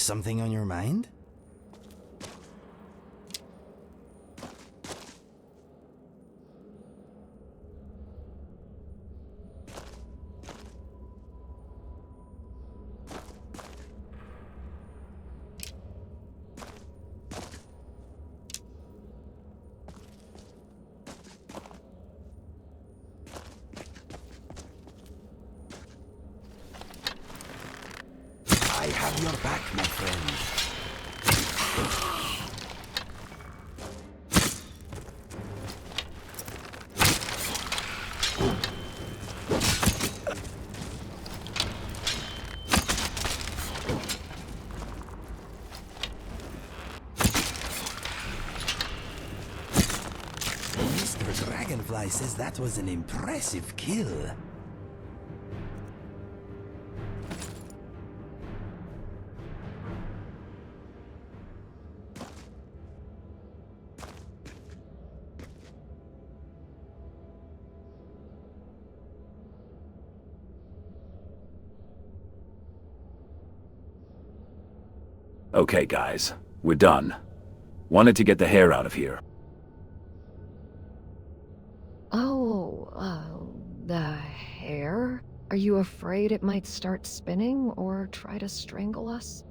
Something on your mind? have your back, my friend. Mr. Dragonfly says that was an impressive kill. Okay, guys. We're done. Wanted to get the hair out of here. Oh, the hair? Are you afraid it might start spinning or try to strangle us?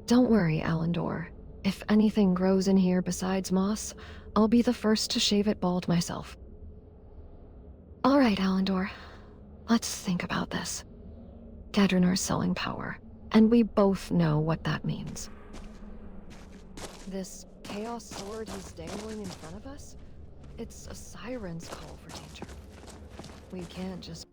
Don't worry, Alendor. If anything grows in here besides moss, I'll be the first to shave it bald myself. All right, Alendor. Let's think about this. Gadrinar's selling power, and we both know what that means. This chaos sword he's dangling in front of us? It's a siren's call for danger. We can't just...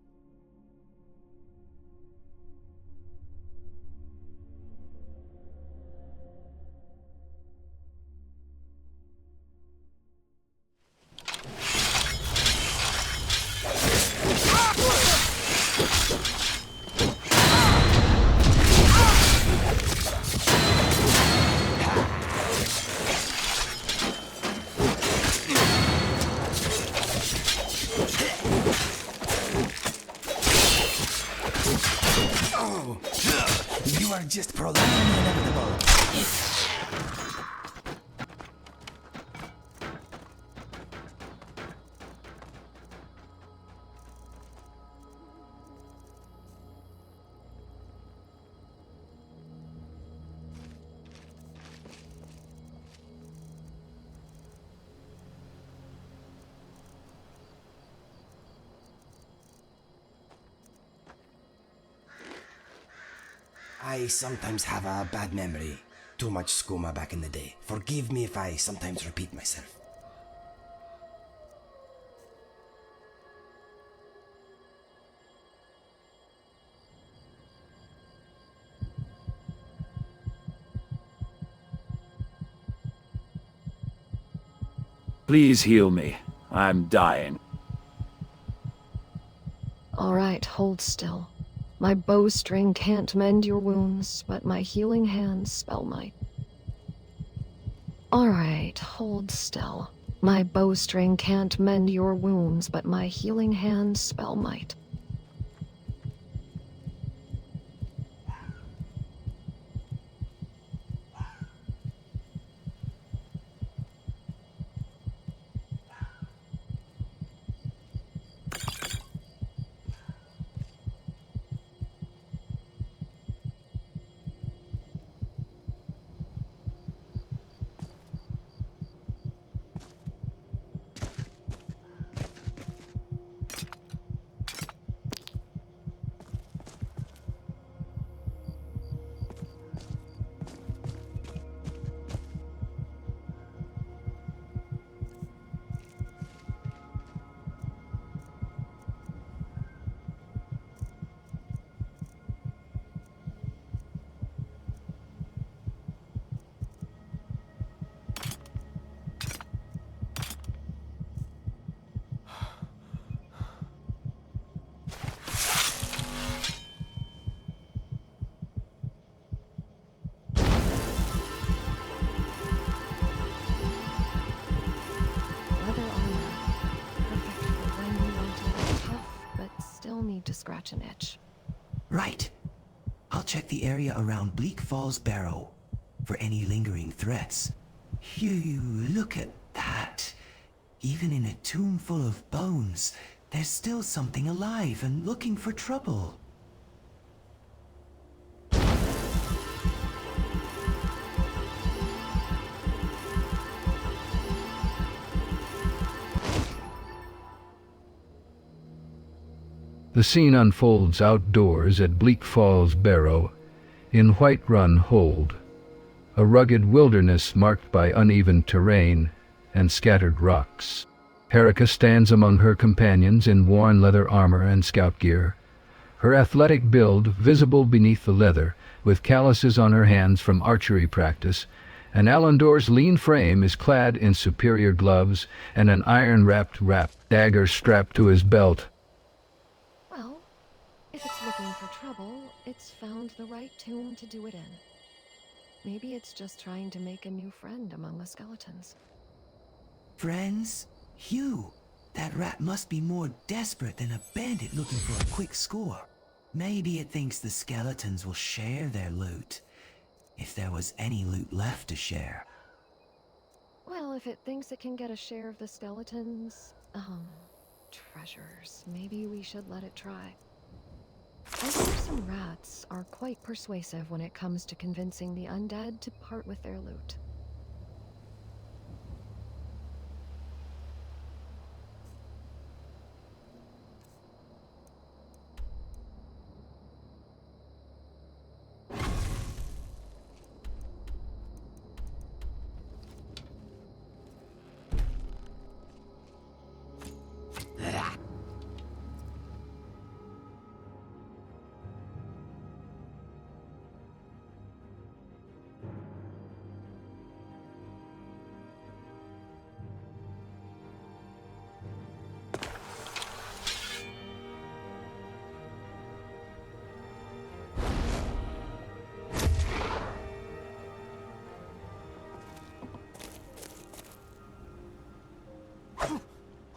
You are just prolonging the inevitable. I sometimes have a bad memory. Too much skooma back in the day. Forgive me if I sometimes repeat myself. Please heal me. I'm dying. All right, hold still. My bowstring can't mend your wounds, but my healing hand spell might. All right, hold still. My bowstring can't mend your wounds, but my healing hand spell might. To scratch an itch. Right. I'll check the area around Bleakfalls Barrow for any lingering threats. You look at that. Even in a tomb full of bones, there's still something alive and looking for trouble. The scene unfolds outdoors at Bleakfalls Barrow. in Whiterun Hold, a rugged wilderness marked by uneven terrain and scattered rocks. Erica stands among her companions in worn leather armor and scout gear, her athletic build visible beneath the leather, with calluses on her hands from archery practice, and Alandor's lean frame is clad in superior gloves and an iron-wrapped dagger strapped to his belt. Well, if it's looking for trouble, it's found the right tomb to do it in. Maybe it's just trying to make a new friend among the skeletons. Friends? Hugh, that rat must be more desperate than a bandit looking for a quick score. Maybe it thinks the skeletons will share their loot, if there was any loot left to share. Well, if it thinks it can get a share of the skeletons, treasures, maybe we should let it try. I hear some rats are quite persuasive when it comes to convincing the undead to part with their loot.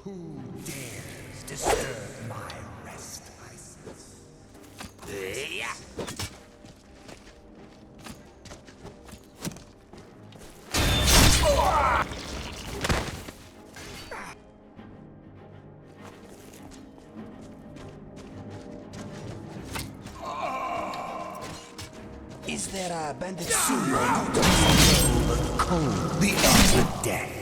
Who dares disturb my rest? Is there a bandit soon or the cold, the ultimate death?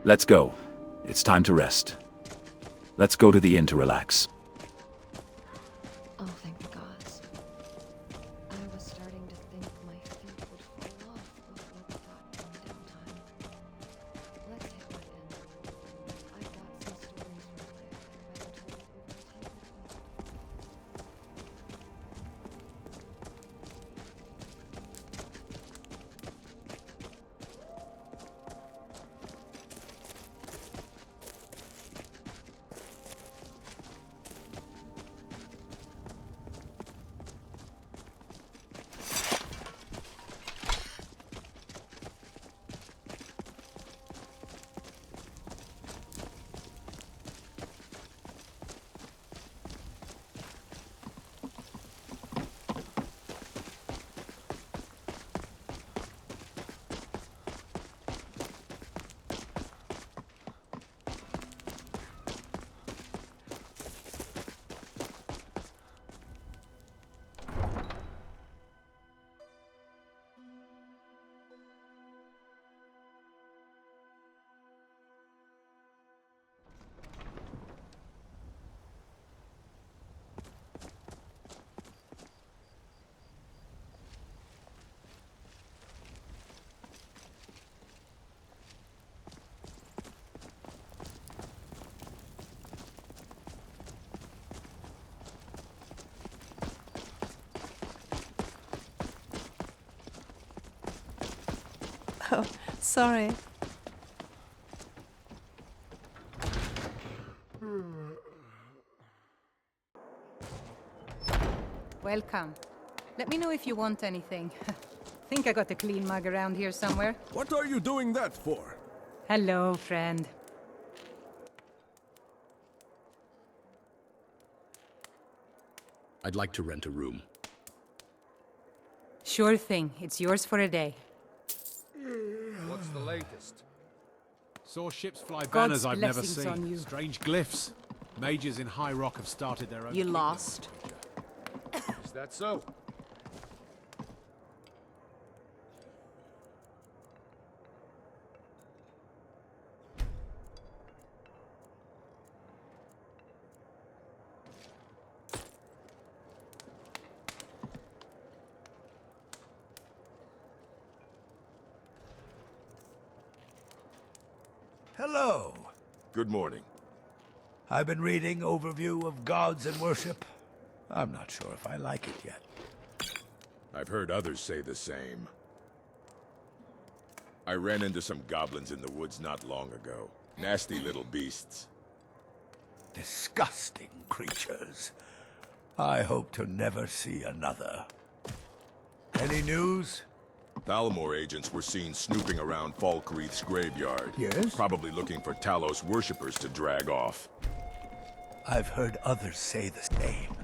Let's go. It's time to rest. Let's go to the inn to relax. Oh, thank the gods. I was starting to think my feet would fall off before we got any downtime. Let's hit that inn. I've got some stories from life that haven't told overtaken me. Oh, sorry. Welcome. Let me know if you want anything. Think I got a clean mug around here somewhere. What are you doing that for? Hello, friend. I'd like to rent a room. Sure thing. It's yours for a day. What's the latest? Saw ships fly God's banners I've never blessings on seen. you. Strange glyphs. Mages in High Rock have started their own... You kingdom. lost. Is that so? Hello. Good morning. I've been reading Overview of Gods and Worship. I'm not sure if I like it yet. I've heard others say the same. I ran into some goblins in the woods not long ago. Nasty little beasts. Disgusting creatures. I hope to never see another. Any news? Thalmor agents were seen snooping around Falkreath's graveyard. Yes? Probably looking for Talos worshippers to drag off. I've heard others say the same.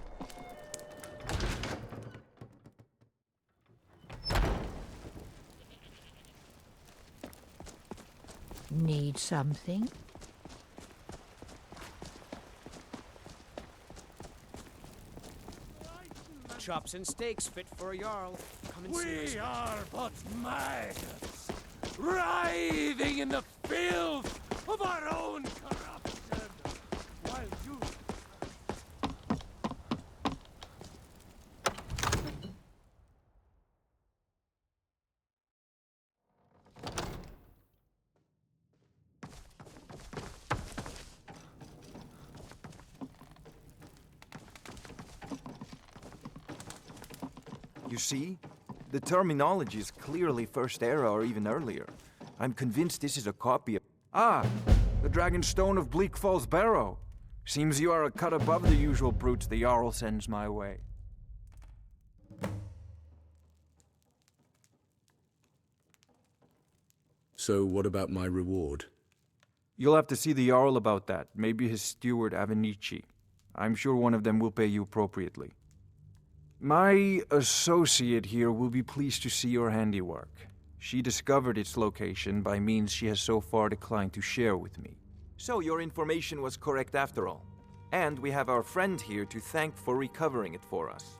Need something? Chops and steaks fit for a Jarl. Come and see us. We are but maggots, writhing in the filth of our own corruption, while you... You see? The terminology is clearly First Era or even earlier. I'm convinced this is a copy of... Ah! The Dragonstone of Bleakfalls Barrow. Seems you are a cut above the usual brutes the Jarl sends my way. So what about my reward? You'll have to see the Jarl about that. Maybe his steward Avenici. I'm sure one of them will pay you appropriately. My associate here will be pleased to see your handiwork. She discovered its location by means she has so far declined to share with me. So your information was correct after all. And we have our friend here to thank for recovering it for us.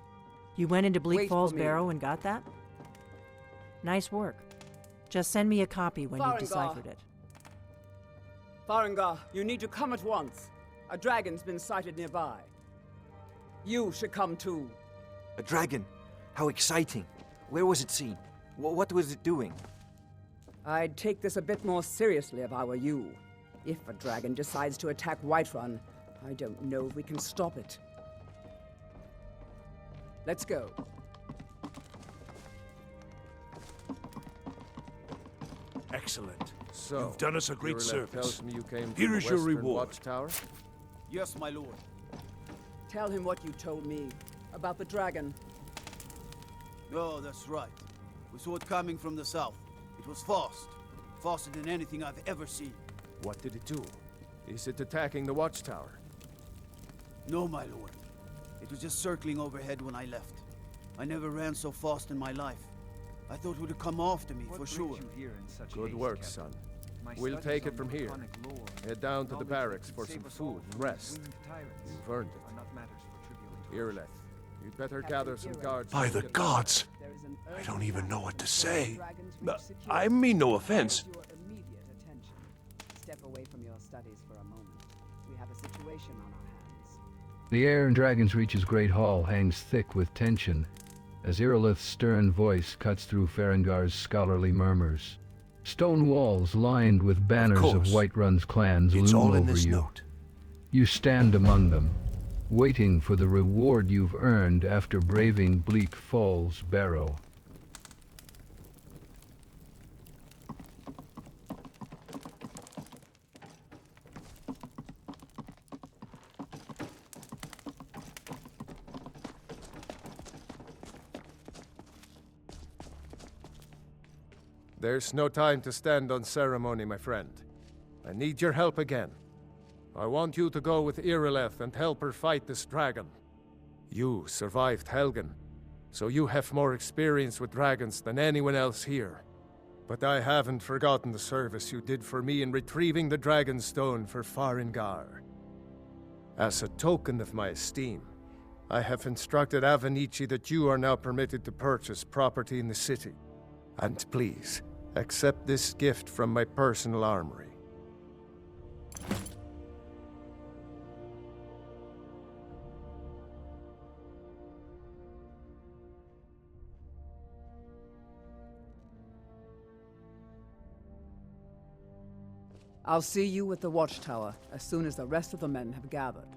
You went into Bleakfalls Barrow and got that? Nice work. Just send me a copy when you've deciphered it. Farengar, you need to come at once. A dragon's been sighted nearby. You should come too. A dragon? How exciting. Where was it seen? What was it doing? I'd take this a bit more seriously if I were you. If a dragon decides to attack Whiterun, I don't know if we can stop it. Let's go. Excellent. So, you've done us a great service. Tells me you came Here from is the your Western reward. Watchtower? Yes, my lord. Tell him what you told me about the dragon. Oh, that's right. We saw it coming from the south. It was fast. Faster than anything I've ever seen. What did it do? Is it attacking the Watchtower? No, my lord. It was just circling overhead when I left. I never ran so fast in my life. I thought it would come after me, for sure. Good work, son. We'll take it from here. Head down to the barracks for some food and rest. You've earned it. Irileth, you'd better gather some guards. By the gods! I don't even know what to say. I mean no offense. Step away from your studies for a moment. We have a situation on our hands. The air in Dragon's Reach's great hall hangs thick with tension as Irileth's stern voice cuts through Farengar's scholarly murmurs. Stone walls lined with banners of Whiterun's clans loom over you. You stand among them, waiting for the reward you've earned after braving Bleakfalls Barrow. There's no time to stand on ceremony, my friend. I need your help again. I want you to go with Irileth and help her fight this dragon. You survived Helgen. so you have more experience with dragons than anyone else here. But I haven't forgotten the service you did for me in retrieving the Dragon Stone for Farengar. As a token of my esteem, I have instructed Avenici that you are now permitted to purchase property in the city. And please, accept this gift from my personal armory. I'll see you at the watchtower as soon as the rest of the men have gathered.